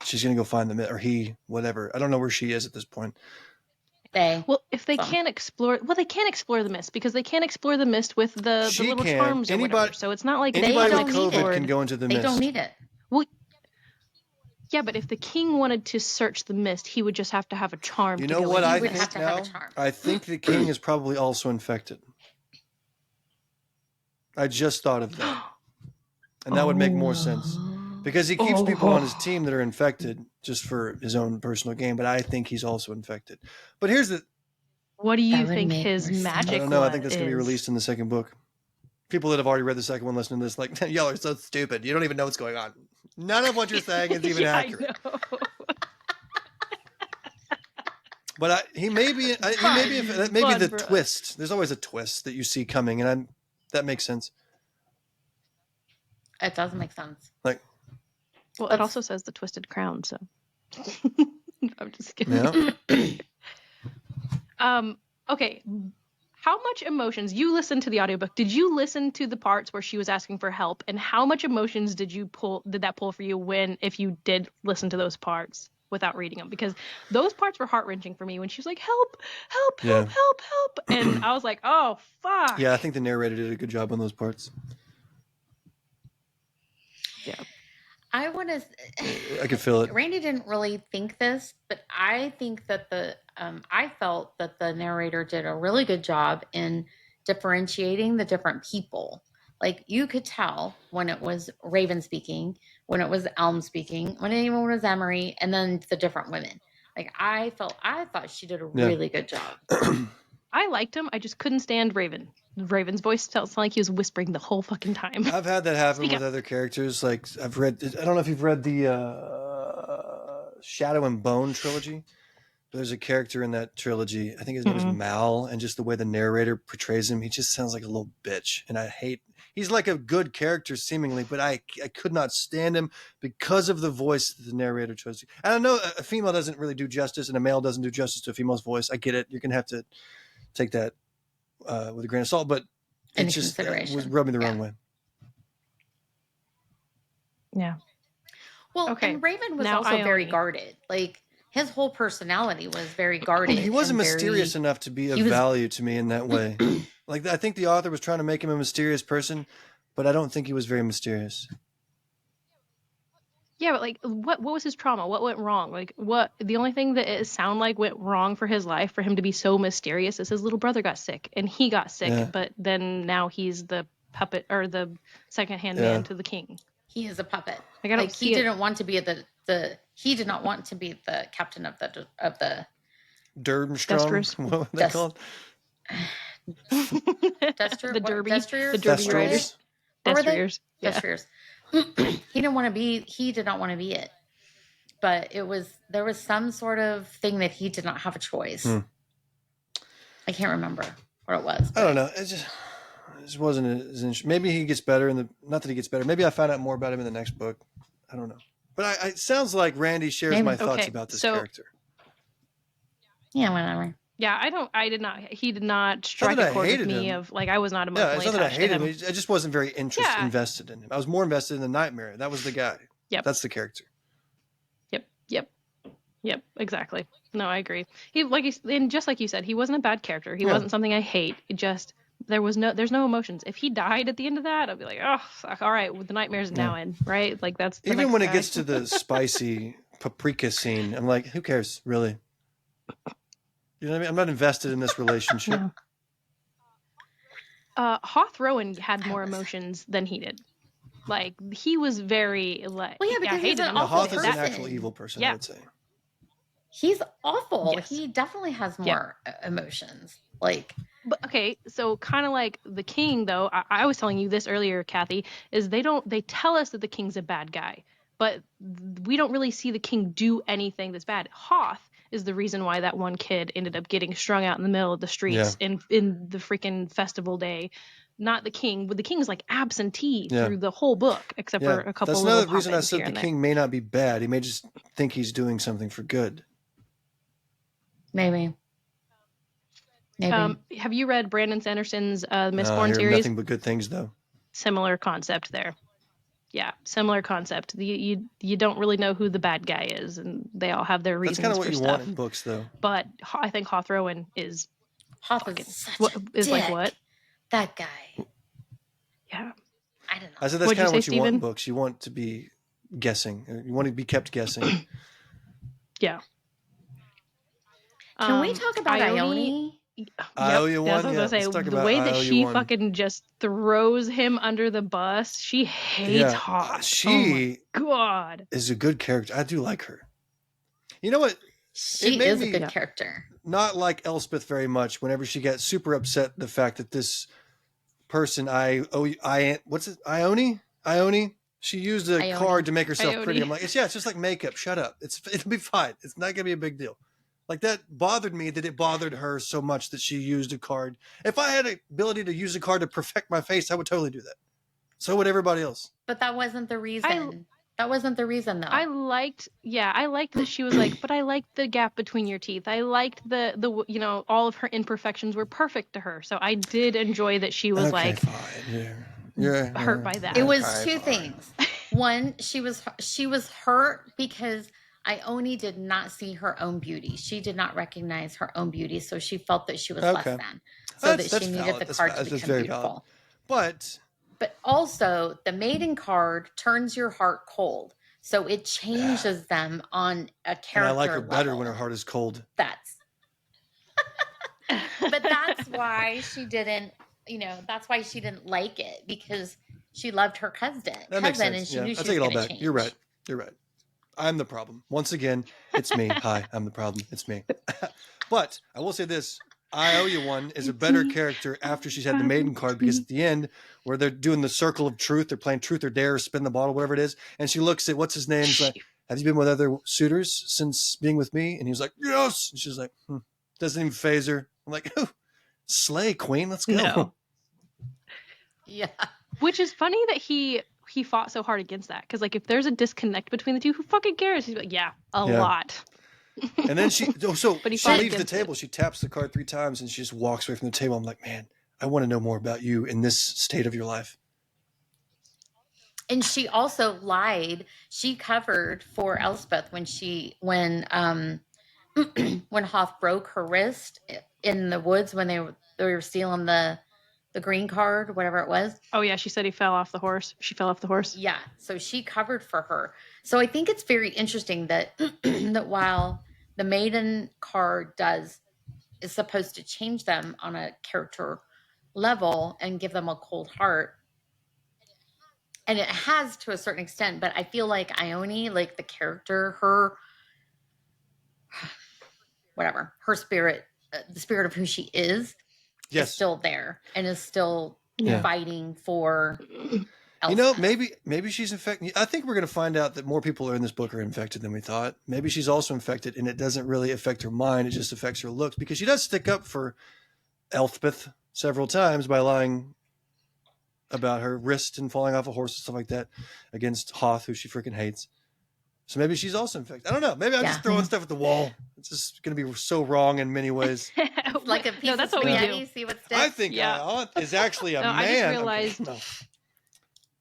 she's going to go find the mist, or he, whatever. I don't know where she is at this point. Well, if they Some. can't explore, they can't explore the mist because they can't explore the mist with the little charms or whatever. So it's not like anybody don't with need COVID it. can go into the mist. They don't need it. Well, yeah, but if the king wanted to search the mist, he would just have to have a charm. You to know go what in. I He would think have to have now? a charm. I think the king is probably also infected. I just thought of that. And that would make more sense. Because he keeps people on his team that are infected just for his own personal gain, but I think he's also infected. But here's the... What do you That would think make his more sense. magic I don't know. I think is? that's going to be released in the second book. People that have already read the second one listening to this, like, y'all are so stupid. You don't even know what's going on. None of what you're saying is even accurate. I know. But he may be that may be the twist. There's always a twist that you see coming, and that makes sense. It does make sense. Like, well, it also says the twisted crown, so I'm just kidding. Yeah. Okay. How much emotions you listened to the audiobook? Did you listen to the parts where she was asking for help? And how much emotions did that pull for you if you did listen to those parts without reading them? Because those parts were heart-wrenching for me when she was like, help, help, help, Yeah. help, help. And I was like, oh, fuck. Yeah, I think the narrator did a good job on those parts. Yeah. I want to. I could feel it. Randy didn't really think this, but I think that I felt that the narrator did a really good job in differentiating the different people. Like you could tell when it was Raven speaking, when it was Elm speaking, when it even was Emery, and then the different women. Like I thought she did a really good job. I liked him. I just couldn't stand Raven. Raven's voice sounds like he was whispering the whole fucking time. I've had that happen with other characters. Like I've read, I don't know if you've read the Shadow and Bone trilogy. There's a character in that trilogy. I think his name is Mal, and just the way the narrator portrays him, he just sounds like a little bitch. And he's like a good character seemingly, but I could not stand him because of the voice that the narrator chose. And I know a female doesn't really do justice, and a male doesn't do justice to a female's voice. I get it. You're going to have to take that with a grain of salt, but it just was rubbing the wrong way. Yeah. Well, and Raven was also very guarded. Like his whole personality was very guarded. He wasn't mysterious enough to be of value to me in that way. Like I think the author was trying to make him a mysterious person, but I don't think he was very mysterious. Yeah, but like, what was his trauma? What went wrong? Like, the only thing that it sounded like went wrong for his life, for him to be so mysterious, is his little brother got sick, and he got sick, but then now he's the puppet or the second-hand man to the king. He is a puppet. Like he didn't want to be he did not want to be the captain of the Durmstrong. What were they called? The Derby. Destriers? The Derby Riders. Destriers. Destriers. He did not want to be it. But there was some sort of thing that he did not have a choice. I can't remember what it was. I don't know. It just wasn't as interesting. Maybe he gets better not that he gets better. Maybe I find out more about him in the next book. I don't know. But it sounds like Randy shares my thoughts about this character. Yeah, whatever. Yeah, he did not strike a chord with me of like, I was not emotionally attached to him. I hated him. I just wasn't very invested in him. I was more invested in the Nightmare. That was the guy. Yep. That's the character. Yep, exactly. No, I agree. And just like you said, he wasn't a bad character. He wasn't something I hate. It just, there's no emotions. If he died at the end of that, I'd be like, oh, all right, well, the Nightmare's now in, right? Like that's the even when it gets to the spicy paprika scene, I'm like, who cares, really? You know what I mean? I'm not invested in this relationship. Hoth Rowan had more emotions than he did. Like he was very like. Well, yeah, because he's an awful Hoth person. is an actual evil person. I would say he's awful. Yes. He definitely has more emotions. Like, but okay, so kind of like the king, though. I was telling you this earlier, Kathy. Is they tell us that the king's a bad guy, but we don't really see the king do anything that's bad. Hoth is the reason why that one kid ended up getting strung out in the middle of the streets in the freaking festival day. Not the king, but the king's like absentee through the whole book, except for a couple. That's another reason I said the king may not be bad. He may just think he's doing something for good. Maybe. Have you read Brandon Sanderson's Mistborn series? Nothing but good things, though. Similar concept there. Yeah, similar concept. You don't really know who the bad guy is, and they all have their That's reasons kind of what for you stuff. want in books, though. But I think Hoth Rowan is Hoth fucking is such what a is dick. like what? That guy. Yeah. I don't know. I said that's What'd you kind of say, what you want in Steven? books. You want to be guessing. You want to be kept guessing. Yeah. Can we talk about Ioni? I owe Yep. you That's one. what I was Yeah, gonna let's say. talk The about way I that owe you she one. fucking just throws him under the bus. She hates Hoth. She oh my god. is a good character. I do like her. You know what? She made is a me- good character. Not like Elspeth very much. Whenever she got super upset, the fact that this person, what's it? Ioni. She used a Ioni. card to make herself Ioni. pretty. I'm like, it's just like makeup. Shut up. It'll be fine. It's not gonna be a big deal. Like that bothered me that it bothered her so much that she used a card. If I had the ability to use a card to perfect my face, I would totally do that. So would everybody else. But that wasn't the reason. That wasn't the reason, though. I liked that she was like, but I liked the gap between your teeth. I liked the all of her imperfections were perfect to her. So I did enjoy that she was like fine. You're hurt by that. It was Okay, two fine. things. One, she was hurt because Ioni did not see her own beauty. She did not recognize her own beauty, so she felt that she was less Okay. than. So That's that she needed valid. the card to That's become very beautiful. valid. But also, the maiden card turns your heart cold. So it changes them on a character And I like her level. better when her heart is cold. But that's why she didn't, that's why she didn't like it, because she loved her cousin. That makes sense. And she knew I'll she take was it all going to back. change. You're right. I'm the problem. Once again, it's me. Hi, I'm the problem. It's me. But I will say this. I owe you one is a better character after she's had the maiden card, because at the end where they're doing the circle of truth, they're playing truth or dare, or spin the bottle, whatever it is. And she looks at what's his name. She's like, have you been with other suitors since being with me? And he was like, yes. And she's like, doesn't even phase her. I'm like, oh, slay queen. Let's go. No. Yeah. Which is funny that he fought so hard against that. Because like if there's a disconnect between the two, who fucking cares? He's like, yeah, a lot. And then she leaves the against table. She taps the card 3 times and she just walks away from the table. I'm like, man, I want to know more about you in this state of your life. And she also lied. She covered for Elspeth when Hoth broke her wrist in the woods when they were stealing the green card, whatever it was. Oh yeah, she said he fell off the horse. She fell off the horse. Yeah, so she covered for her. So I think it's very interesting that that while the maiden card is supposed to change them on a character level and give them a cold heart, and it has to a certain extent, but I feel like Ioni, like the character, her spirit, the spirit of who she is still there and is still fighting for Elspeth. Maybe she's infected. I think we're going to find out that more people in this book are infected than we thought. Maybe she's also infected and it doesn't really affect her mind. It just affects her looks, because she does stick up for Elspeth several times by lying about her wrist and falling off a horse and stuff like that against Hoth, who she freaking hates. So maybe she's also infected. I don't know. Maybe I'm just throwing stuff at the wall. It's just going to be so wrong in many ways. Like a piece of spaghetti, see what sticks. I think Aunt is actually a man. I just realized.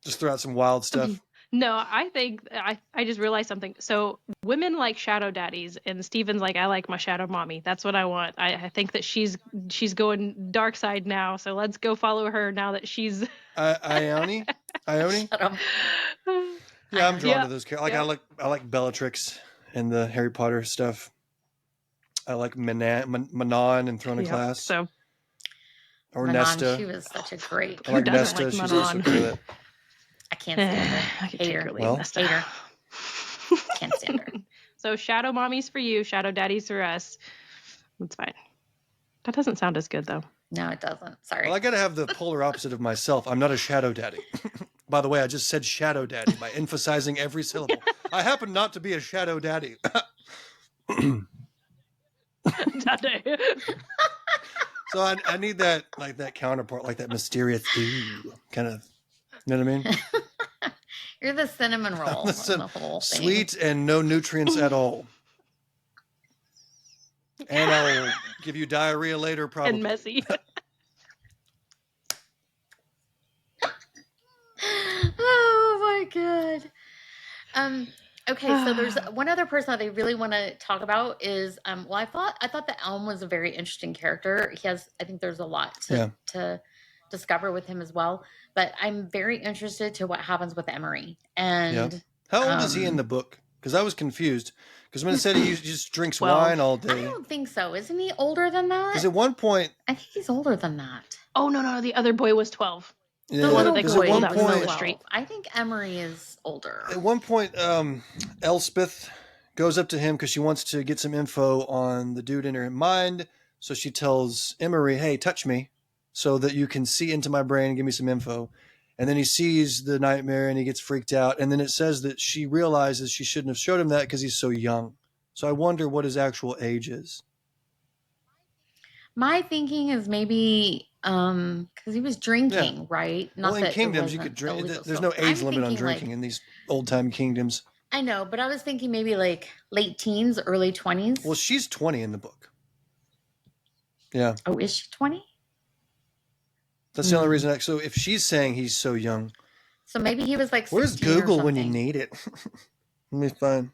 Just throw out some wild stuff. No, I think I just realized something. So women like shadow daddies, and Steven's like, I like my shadow mommy. That's what I want. I think that she's going dark side now. So let's go follow her now that she's Ioni. Shut up. Yeah, I'm drawn to those characters. Like I like Bellatrix and the Harry Potter stuff. I like Manon and Throne of Glass. So or Manon, Nesta. she was such a great. I like Nesta. Like She's also good. I can't stand her. I could take her leave Nesta. Hate her. Can't stand her. So shadow mommies for you, shadow daddies for us. That's fine. That doesn't sound as good though. No, it doesn't. Sorry. Well, I got to have the polar opposite of myself. I'm not a shadow daddy. By the way, I just said shadow daddy by emphasizing every syllable. I happen not to be a shadow daddy. Daddy. So I need that, like that counterpart, like that mysterious kind of, you know what I mean? You're the cinnamon roll. The whole thing. Sweet and no nutrients at all. And I'll give you diarrhea later, probably. And messy. Oh my Okay, so there's one other person that I really want to talk about is well, I thought the Elm was a very interesting character. I think there's a lot to discover with him as well. But I'm very interested to what happens with Emery. And how old is he in the book? Because I was confused. Because when it said he just drinks 12. wine all I day. don't think so. Isn't he older than that? Because at one point, I think he's older than that. Oh no, the other boy was 12. The one little that they boy called that out was in the 12. street. I think Emery is older. at one point, Elspeth goes up to him because she wants to get some info on the dude in her mind. So she tells Emery, "Hey, touch me, so that you can see into my brain and give me some info." And then he sees the nightmare and he gets freaked out. And then it says that she realizes she shouldn't have showed him that because he's so young. So I wonder what his actual age is. My thinking is maybe because he was drinking, right? Well, in kingdoms, you could drink. Illegal, There's so no age I'm limit on thinking, drinking in these old time kingdoms. I know, but I was thinking maybe like late teens, early 20s. Well, she's 20 in the book. Yeah. Oh, is she 20? That's the only reason. So if she's saying he's so young, so maybe he was like 16 where's or Google when you something. need it? Let me find.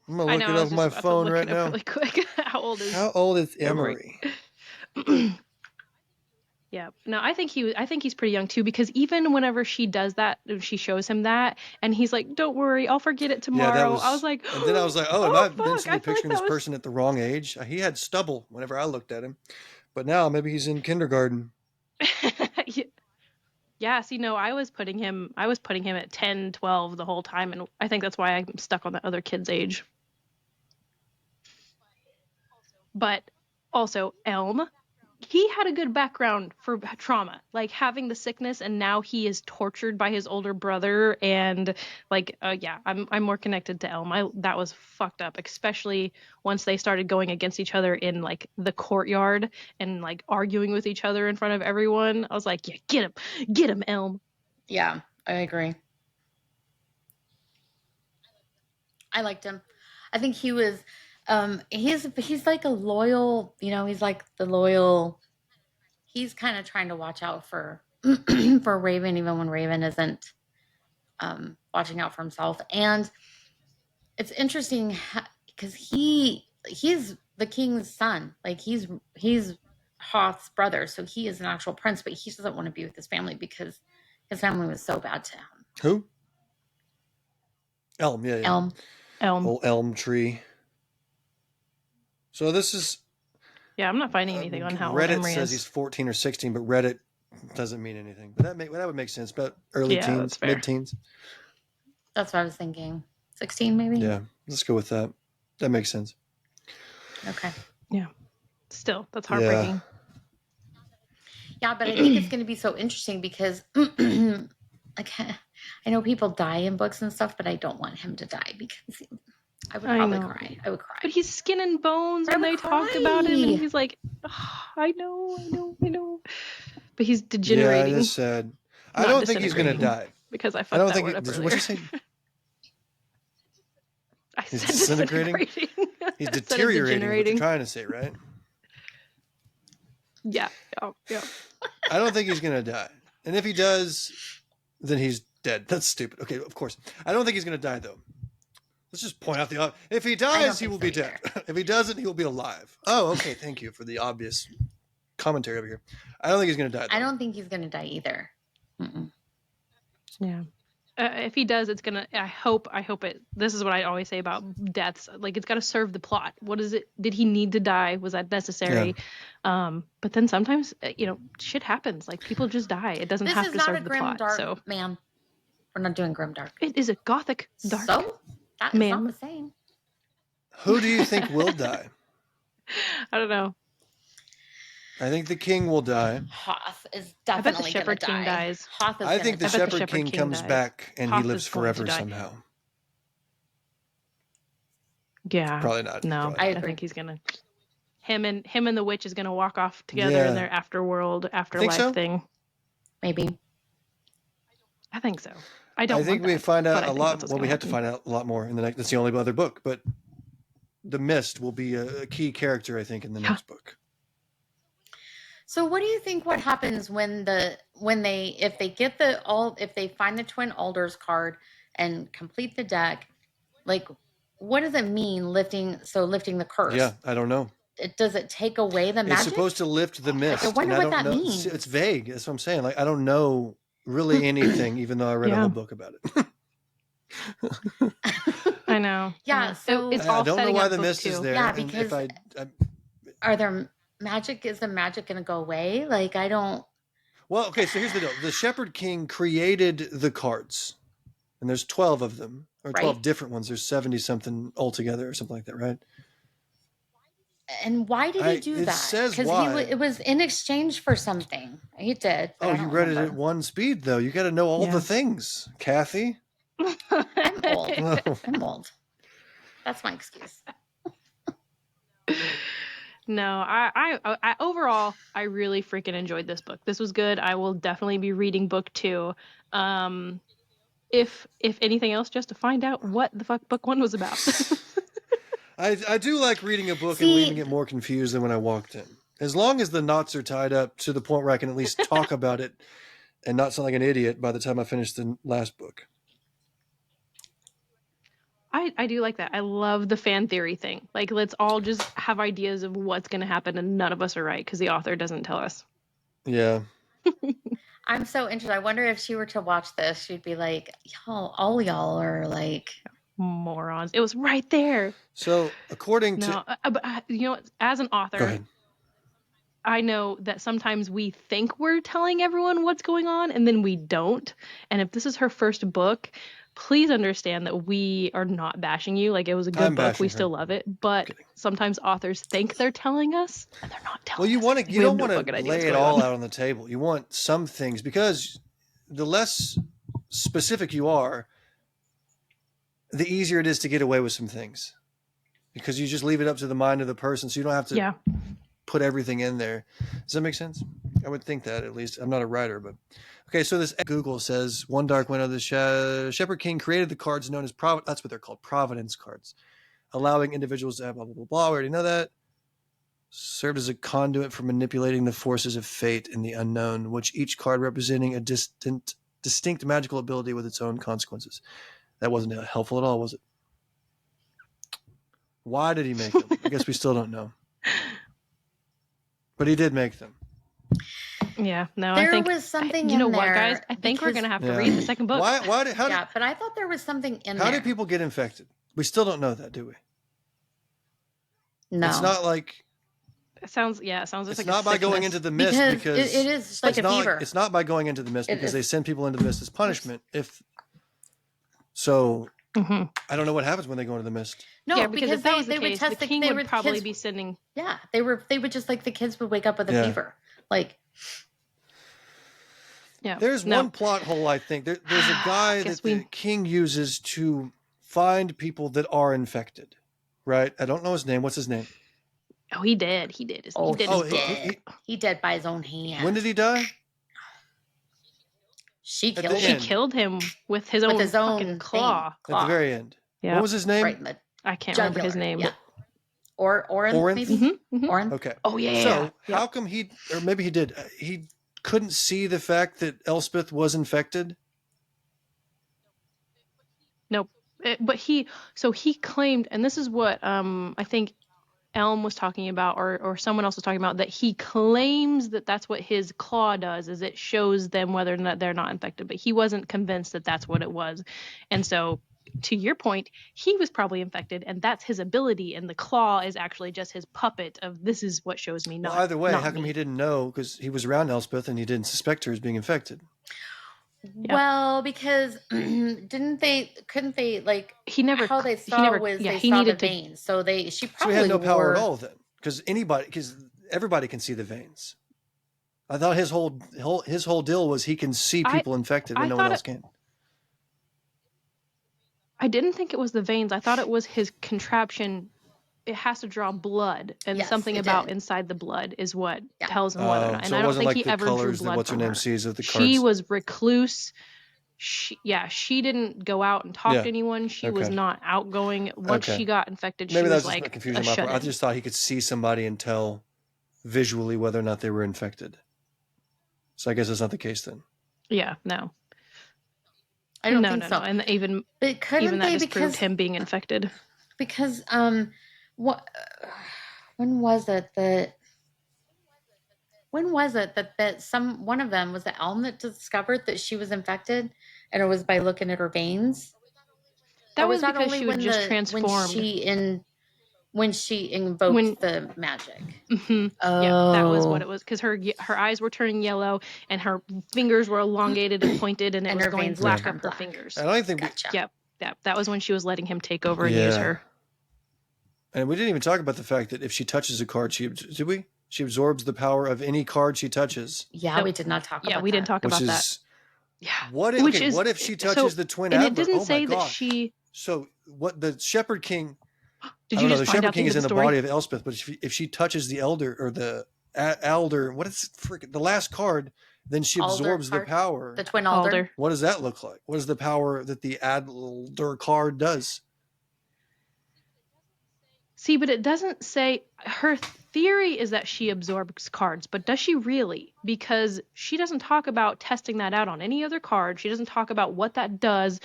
I'm gonna I look know, it I up was on my just about to phone look right it up now. really quick. How old is Emery? Yeah. No, I think he's pretty young too, because even whenever she does that, she shows him that, and he's like, "Don't worry, I'll forget it tomorrow." Yeah, that was. I was like, and then I was like, "Oh, am "Oh I fuck!" instantly I feel like picturing this that was. person at the wrong age?" He had stubble whenever I looked at him, but now maybe he's in kindergarten. Yeah, see, no, I was putting him at 10, 12 the whole time, and I think that's why I'm stuck on the other kid's age. But also, Elm, he had a good background for trauma, like having the sickness, and now he is tortured by his older brother, and like, yeah, I'm more connected to Elm. That was fucked up, especially once they started going against each other in like the courtyard and like arguing with each other in front of everyone. I was like, yeah, get him, Elm. Yeah, I agree. I liked him. I think he was. He's like a loyal. He's like the loyal. He's kind of trying to watch out for for Raven, even when Raven isn't watching out for himself. And it's interesting because he's the king's son. Like he's Hoth's brother, so he is an actual prince, but he doesn't want to be with his family because his family was so bad to him. Who? Elm. Yeah. Elm. Old elm tree. So this is. Yeah, I'm not finding anything on how old Reddit Emery says is. he's 14 or 16, but Reddit doesn't mean anything. But that would make sense. About early Yeah, teens, that's fair. mid-teens. That's what I was thinking. 16 maybe? Yeah, let's go with that. That makes sense. Okay. Yeah. Still, that's heartbreaking. Yeah, but I think it's going to be so interesting because like I know people die in books and stuff, but I don't want him to die because I would probably cry. I would cry. But he's skin and bones when they talked about him, and he's like, oh, I know. But he's degenerating. Yeah, it is sad. I don't think he's going to die. Because I fucked that word up earlier. What'd you say? I He's said disintegrating? He's deteriorating, is what you're trying to say, right? Yeah. I don't think he's going to die. And if he does, then he's dead. That's stupid. Okay, of course. I don't think he's going to die, though. Let's just point out the obvious. If he dies, he will be dead. If he doesn't, he will be alive. Oh, okay. Thank you for the obvious commentary over here. I don't think he's going to die, though. I don't think he's going to die either. Mm-mm. Yeah. If he does, it's gonna. I hope it. This is what I always say about deaths. Like, it's got to serve the plot. What is it? Did he need to die? Was that necessary? Yeah. But then sometimes, shit happens. Like, people just die. It doesn't have to serve the plot. Dark, so, ma'am, we're not doing grim dark. It is a gothic dark. So that is not the same. Who do you think will die? I don't know. I think the king will die. Hoth is definitely going to die. King dies. Hoth is I think the Shepherd King comes back and Hoth he lives forever somehow. Yeah. Probably not. No, I think he's gonna. Him and the witch is gonna walk off together in their afterlife thing. Maybe. I think so. I think we find out a lot. Well, we have to find out a lot more in the next. That's the only other book, but the Mist will be a key character, I think, in the next book. So what do you think what happens if they find the twin Alders card and complete the deck Like, what does it mean lifting the curse? Yeah, I don't know. Does it take away the magic? It's supposed to lift the mist. I wonder and what I don't that know. means. It's vague. That's what I'm saying. Like, I don't know really anything, even though I read a whole book about it. I know. Yeah, so it's all I don't know setting why up the book mist is 2. there. Yeah, and because if are there magic? Is the magic going to go away? Like, I don't. Well, okay, so here's the deal. The Shepherd King created the cards, and there's 12 of them, or 12 Right. different ones. There's 70-something altogether, or something like that, right? And why did he do It that? says Because why. it was in exchange for something. He did. But Oh, I you don't read it remember. at one speed, though. You got to know all Yeah. the things, Kathy. I'm old. No. I'm old. That's my excuse. No, I overall, I really freaking enjoyed this book. This was good. I will definitely be reading book 2. If anything else, just to find out what the fuck book 1 was about. I do like reading a book and See- leaving it more confused than when I walked in. As long as the knots are tied up to the point where I can at least talk about it and not sound like an idiot by the time I finish the last book. I do like that. I love the fan theory thing. Like, let's all just have ideas of what's going to happen, and none of us are right because the author doesn't tell us. Yeah. I'm so interested. I wonder if she were to watch this, she'd be like, y'all, all y'all are like morons. It was right there. So, according to... No, but you know, as an Go author, ahead. I know that sometimes we think we're telling everyone what's going on, and then we don't. And if this is her first book, please understand that we are not bashing you. Like, it was a good I'm book. bashing We her. still love it. But Kidding. sometimes authors think they're telling us, and they're not telling Well, you us. want to. We You have don't no want fucking to idea lay what's it going all on. out on the table. You want some things, because the less specific you are, the easier it is to get away with some things, because you just leave it up to the mind of the person, so you don't have to Yeah. put everything in there. Does that make sense? I would think that, at least. I'm not a writer, but okay. So this Google says one dark window. The Shepherd King created the cards known as That's what they're called, Providence cards, allowing individuals to have blah blah blah blah. We already know that. Served as a conduit for manipulating the forces of fate and the unknown, which each card representing a distinct magical ability with its own consequences. That wasn't helpful at all, was it? Why did he make them? I guess we still don't know. But he did make them. Yeah, no, there I think was something you in know there. what, guys? I think we're because- gonna have to read the second book. Yeah, but I thought there was something in there. How did people get infected? We still don't know that, do we? No. It's not like... It sounds just It's like not a by going sickness. into the mist, because it is like a fever. it's not by going into the mist, because is. they send people into the mist as punishment. So Mhm. I don't know what happens when they go into the mist. No, Yeah, because if that was the they would case, test the king would probably kids, be sending. Yeah, they would just like the kids would wake up with a Yeah. fever. Like, Yeah, There's one plot hole, I think. There's a guy that the king uses to find people that are infected, right? I don't know his name. What's his name? Oh, he did. He did. oh, he did. he's his dead. book. He dead by his own hand. When did he die? She At killed the She him end. killed him with his own fucking claw. At the very end. Yeah. What was his name? Right in the I can't remember his name. Yeah. Or Orinth? maybe? Mhm. Orinth? Okay. Oh yeah. So yeah. how come or maybe he did, he couldn't see the fact that Elspeth was infected? Nope. But he claimed, and this is what I think Elm was talking about, or someone else was talking about, that he claims that that's what his claw does, is it shows them whether or not they're not infected, but he wasn't convinced that that's what it was. And so, to your point, he was probably infected, and that's his ability, and the claw is actually just his puppet of, this is what shows me not. Well, either way, not how come me. he didn't know? Because he was around Elspeth and he didn't suspect her as being infected. Yep. Well, because couldn't they like He never. how they he saw never. was Yeah, they he saw the needed to. veins. So she So probably he had no power wore, at all then, because everybody can see the veins. I thought his whole deal was he can see people infected when no one else can. I didn't think it was the veins. I thought it was his contraption. It has to draw blood, and Yes, something it about did. inside the blood is what tells him whether or not. And So I it don't wasn't think like he the ever drew colors that blood what's her from name her. sees of the cards. She was recluse. She didn't go out and talk Yeah. to anyone. She was Okay. not outgoing. Once Okay. she got infected, Maybe she that's was just like a confusion a on my part. I shut-in. just thought he could see somebody and tell visually whether or not they were infected. So I guess that's not the case then. Yeah, no. I don't think so. No. And even But couldn't even that they disproved him being infected. because what when was it that one of them was the elm that discovered that she was infected, and it was by looking at her veins? That Or was that because only she was just transformed. when she invoked the magic? Oh. Yeah, that was what it was, because her eyes were turning yellow and her fingers were elongated and pointed, and it was her going veins black turned up her black. fingers. I don't even think Gotcha. Yep. That was when she was letting him take over and use her. And we didn't even talk about the fact that if she touches a card, she absorbs the power of any card she touches. Yeah, we did not talk about that. Yeah, we didn't talk about that. Yeah. What if she touches the twin and Adler? it didn't say my gosh. that she... So what the Shepherd King... Did you just the find Shepherd out King is in the story? body of Elspeth, but if she touches the Elder or the Alder, what is the last card, then she absorbs the power. The twin Alder. What does that look like? What is the power that the Alder card does? See, but it doesn't say... Her theory is that she absorbs cards, but does she really? Because she doesn't talk about testing that out on any other card. She doesn't talk about what that does.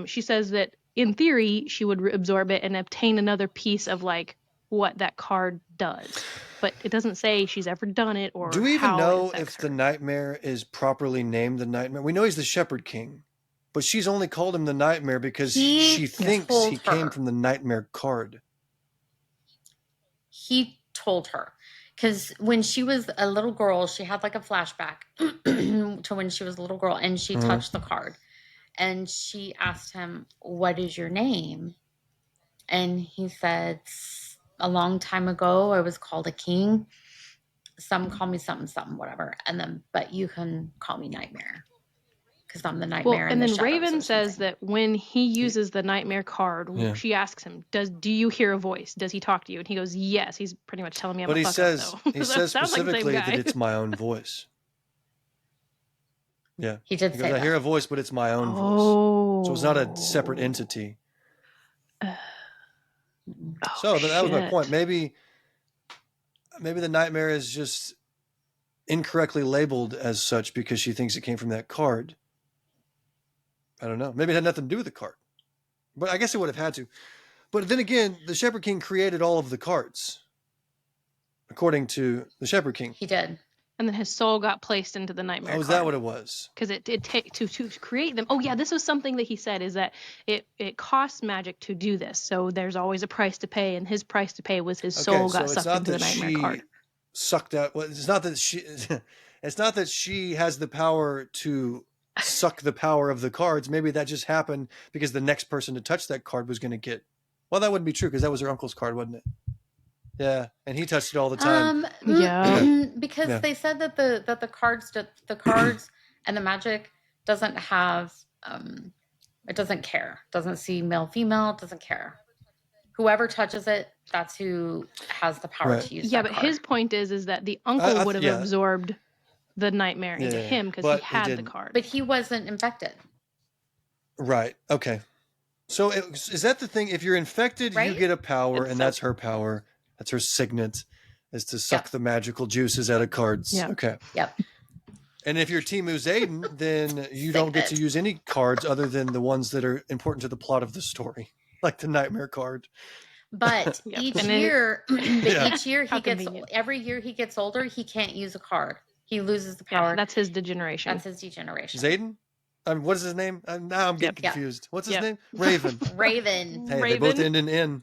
She says that in theory, she would absorb it and obtain another piece of like what that card does. But it doesn't say she's ever done it or do we even how know if the nightmare is properly named the nightmare? We know he's the Shepherd King, but she's only called him the nightmare because she thinks he came from the nightmare card. He told her, because when she was a little girl, she had like a flashback to when she was a little girl, and she touched the card, and she asked him, "What is your name?" And he said, "A long time ago, I was called a king. Some call me something, whatever. And then, but you can call me Nightmare, because I'm the nightmare." Well, and then Raven says that when he uses the nightmare card, she asks him, "Do you hear a voice? Does he talk to you?" And he goes, "Yes." He's pretty much telling me I'm a fuck up, though. He says specifically that it's my own voice. Yeah. He did say I hear a voice, but it's my own voice. So it's not a separate entity. So that was my point. Maybe the nightmare is just incorrectly labeled as such because she thinks it came from that card. I don't know. Maybe it had nothing to do with the card. But I guess it would have had to. But then again, the Shepherd King created all of the cards. According to the Shepherd King. He did. And then his soul got placed into the nightmare card. Is that what it was? Because it take to create them. Oh yeah, this was something that he said, is that it costs magic to do this. So there's always a price to pay, and his price to pay was his soul got sucked into the nightmare card. Sucked out. Well, it's not that she. It's not that she has the power to suck the power of the cards. Maybe that just happened because the next person to touch that card was going to get. Well, that wouldn't be true because that was her uncle's card, wasn't it? Yeah, and he touched it all the time. Because they said that the cards and the magic doesn't have it doesn't care. Doesn't see male, female, doesn't care. Whoever touches it, that's who has the power to use that but card. his point is that the uncle would have absorbed the nightmare into him because he had the card. But he wasn't infected. Right. Okay. So is that the thing? If you're infected, you get a power, and that's her power. That's her signet, is to suck the magical juices out of cards. Yep. Okay. Yep. And if you're Team Zayden, then you don't get to use any cards other than the ones that are important to the plot of the story, like the Nightmare card. But each year every year he gets older, he can't use a card. He loses the power. That's his degeneration. Zayden? What is his name? Now I'm getting confused. What's his name? Raven. Raven. Hey, they both end in N.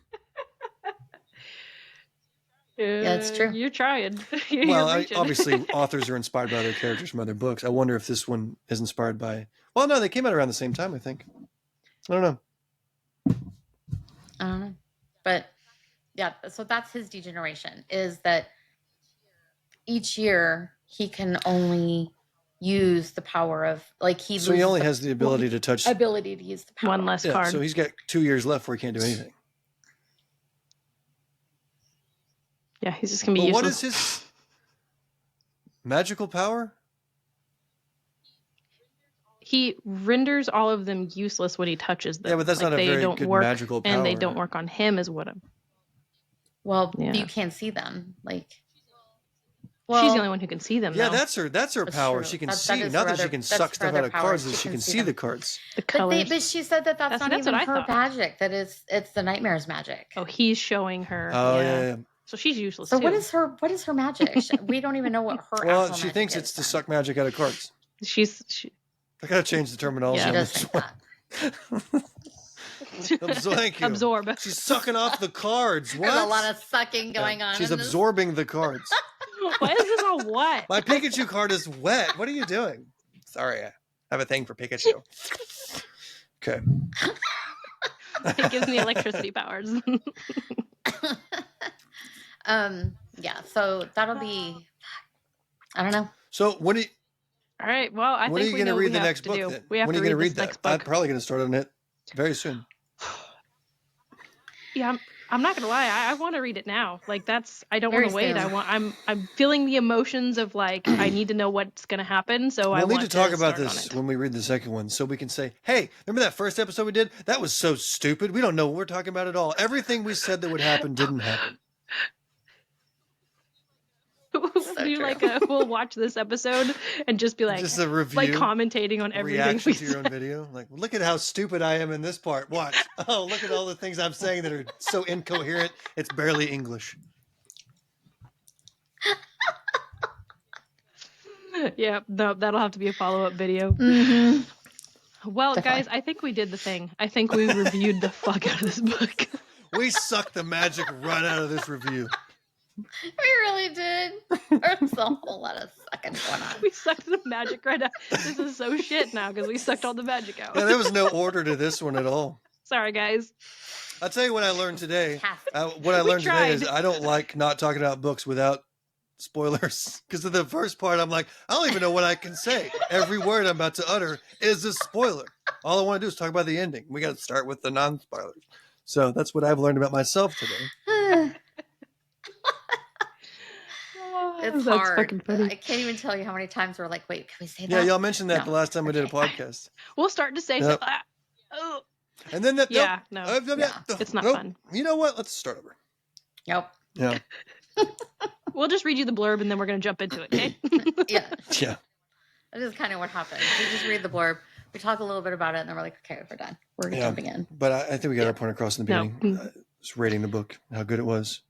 Yeah, that's true. You're trying. Obviously, authors are inspired by their characters from other books. I wonder if this one is inspired by... Well, no, they came out around the same time, I think. I don't know. But, yeah, so that's his degeneration, is that each year he can only use the power of... So he only has the ability to touch... Ability to use the power. One less card. So he's got 2 years left where he can't do anything. Yeah, he's just going to be useless. What is his magical power? He renders all of them useless when he touches them. Yeah, but that's not a very good magical power. And they don't work on him as what Well, you can't see them. Well, She's the only one who can see them. Yeah, though. that's her That's power. true. She can That see. is Not her that she other- can that's suck her stuff other out of power, cards, is that she she can can see see the them. cards. The colors. But she said that that's not what even I her thought. magic. That it's the nightmare's magic. Oh, he's showing her. Oh, yeah. yeah. So she's useless So too. what is her magic? We don't even know what her Well, actual she magic thinks is it's to then. suck magic out of cards. She I gotta change the terminology Yeah. She on does this think one. that. Thank you. absorb. She's sucking off the cards. What? There's a lot of sucking going on. She's in this. absorbing the cards. Why is this all wet? My Pikachu card is wet. What are you doing? Sorry, I have a thing for Pikachu. Okay. It gives me electricity powers. Yeah. So that'll be. I don't know. So when are you, All right. Well, I when are think you we going to know what read we the have next to book do. then? We have When are to you going read to read this that? next book. I'm probably going to start on it very soon. Yeah, I'm not gonna lie. I want to read it now. Like I don't Very want to wait. soon. I'm feeling the emotions of like I need to know what's gonna happen. So I We'll want need to talk about start this on it. when we read the second one, so we can say, "Hey, remember that first episode we did? That was so stupid. We don't know what we're talking about at all. Everything we said that would happen didn't happen." We'll watch this episode and just be like, Just a review, like commentating on everything. reaction we to your own said. video. Like, look at how stupid I am in this part. Watch. Oh, look at all the things I'm saying that are so incoherent. It's barely English. Yeah, no, that'll have to be a follow-up video. Mm-hmm. Well, Definitely. guys, I think we did the thing. I think we reviewed the fuck out of this book. We sucked the magic right out of this review. We really did. There's a whole lot of sucking going on. We sucked the magic right out. This is so shit now because we sucked all the magic out. Yeah, there was no order to this one at all. Sorry, guys. I'll tell you what I learned today. Fantastic. What I We learned today is tried. I don't like not talking about books without spoilers. Because of the first part, I'm like, I don't even know what I can say. Every word I'm about to utter is a spoiler. All I want to do is talk about the ending. We got to start with the non-spoilers. So that's what I've learned about myself today. It's That's hard. fucking funny. I can't even tell you how many times we're like, wait, can we say Yeah, that? y'all mentioned that No. the last time we did a Okay. podcast. We'll start to say Yep. so. Oh, And then that. yeah, no. It's not fun. You know what? Let's start over. Nope. Yeah. We'll just read you the blurb and then we're going to jump into it, okay? Yeah. Yeah. That is kind of what happened. We just read the blurb, we talk a little bit about it, and then we're like, okay, we're done. We're Yeah. jumping in. But I think we got our point across in the No. beginning. Just rating the book, how good it was.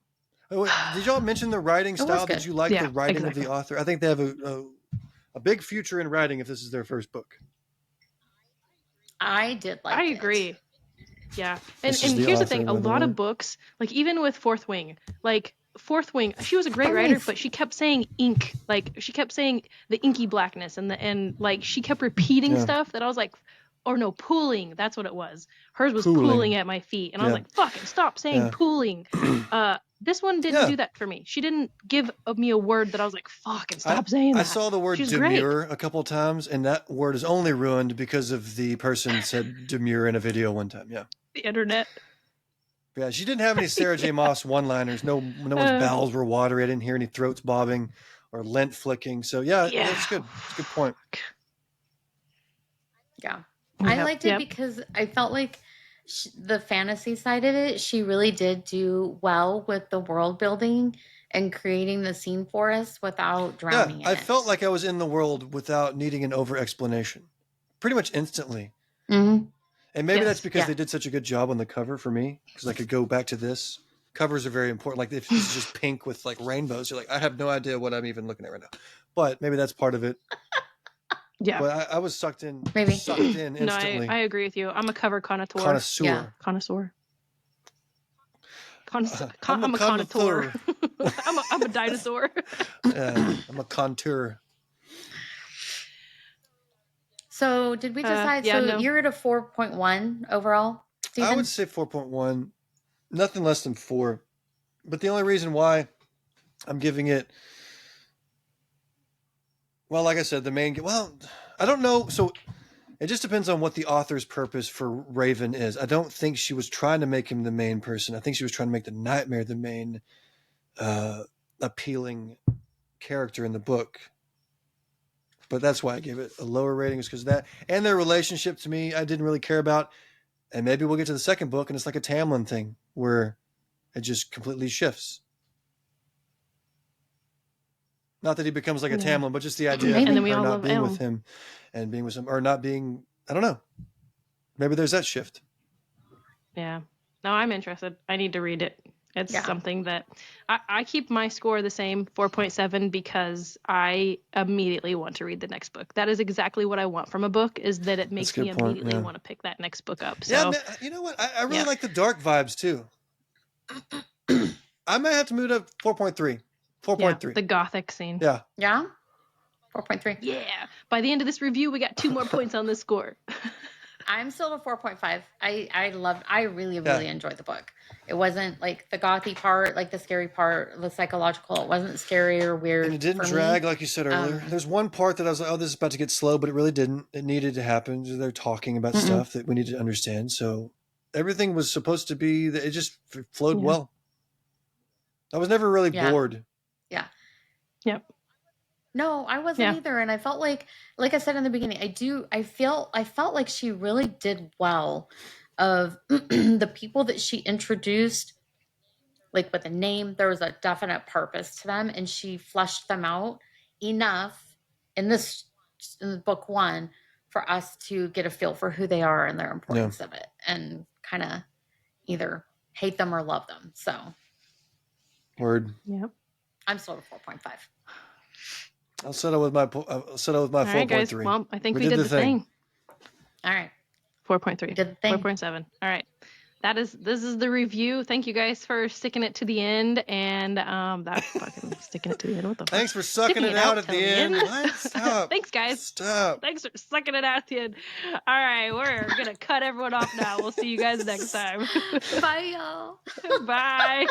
Oh, wait, did y'all mention the writing It was style? good. Did you like Yeah, the writing exactly. of the author? I think they have a big future in writing if this is their first book. I did like I it. agree. Yeah. And This is the here's the author thing, a with the lot word. of books, like even with Fourth Wing, she was a great Oh, writer, nice. but she kept saying ink. Like she kept saying the inky blackness and like she kept repeating Yeah. stuff that I was like, or no, pooling. That's what it was. Hers was Pooling. pooling at my feet. And I was Yeah. like, fucking stop saying Yeah. pooling. This one didn't Yeah. do that for me. She didn't give me a word that I was like, fucking stop saying that. I saw the word She's great. demure a couple of times, and that word is only ruined because of the person said demure in a video one time. Yeah. The internet. Yeah, she didn't have any Sarah J. Maas one-liners. No one's bowels were watery. I didn't hear any throats bobbing or lint flicking. So yeah, Yeah. that's good. It's a good point. Yeah. I Yep, liked it yep. because I felt like the fantasy side of it, she really did do well with the world building and creating the scene for us without drowning in I it. felt like I was in the world without needing an over explanation, pretty much instantly. Mhm. And maybe Yes. that's because Yeah. they did such a good job on the cover for me, because I could go back to this. Covers are very important. Like if it's just pink with like rainbows, you're like, I have no idea what I'm even looking at right now. But maybe that's part of it. Yeah. But I was sucked in Maybe. No, instantly. I agree with you. I'm a cover connoisseur. Connoisseur. Yeah. Connoisseur. I'm I'm a a connoisseur. connoisseur. I'm a dinosaur. I'm a contour. So did we decide? yeah, So no. you're at a 4.1 overall, Stephen? I would say 4.1, nothing less than 4. But the only reason why I'm giving it, well, like I said, I don't know. So it just depends on what the author's purpose for Raven is. I don't think she was trying to make him the main person. I think she was trying to make the nightmare the main appealing character in the book. But that's why I gave it a lower rating, is because of that. And their relationship, to me, I didn't really care about. And maybe we'll get to the second book and it's like a Tamlin thing where. It just completely shifts. Not that he becomes like a Yeah. Tamlin, but just the idea Maybe. of And then we her all not love being Elm. with him and being with him, or not being, I don't know. Maybe there's that shift. Yeah. No, I'm interested. I need to read it. It's Yeah. something that I keep my score the same, 4.7, because I immediately want to read the next book. That is exactly what I want from a book, is that it makes a me good point, immediately yeah. want to pick that next book up. Yeah, So man, you know what? I really Yeah. like the dark vibes too. I might have to move to 4.3. 4.3. the gothic scene. Yeah. Yeah. 4.3. Yeah. By the end of this review, we got 2 more points on this score. I'm still at 4.5. I really enjoyed the book. It wasn't like the gothy part, like the scary part, the psychological. It wasn't scary or weird. And it didn't for drag, me. like you said earlier. There's one part that I was like, oh, this is about to get slow, but it really didn't. It needed to happen. They're talking about stuff that we need to understand. So everything was supposed to be, it just flowed well. I was never really bored. Yeah. Yep. No, I wasn't either. And I felt like I said in the beginning, I felt like she really did well of the people that she introduced, like with a name, there was a definite purpose to them, and she fleshed them out enough in book 1 for us to get a feel for who they are and their importance of it, and kind of either hate them or love them. So Word. Yep. I'm still at 4.5. I'll settle with my 4.3. All right, guys. Well, I think we did the thing. All right. 4.3. Did the thing. 4.7. All right. This is the review. Thank you guys for sticking it to the end, and that fucking sticking it to the end. What the fuck? Thanks for sucking it out at the end. What? Stop. Thanks, guys. Stop. Thanks for sucking it out at the end. All right, we're gonna cut everyone off now. We'll see you guys next time. Bye, y'all. Bye.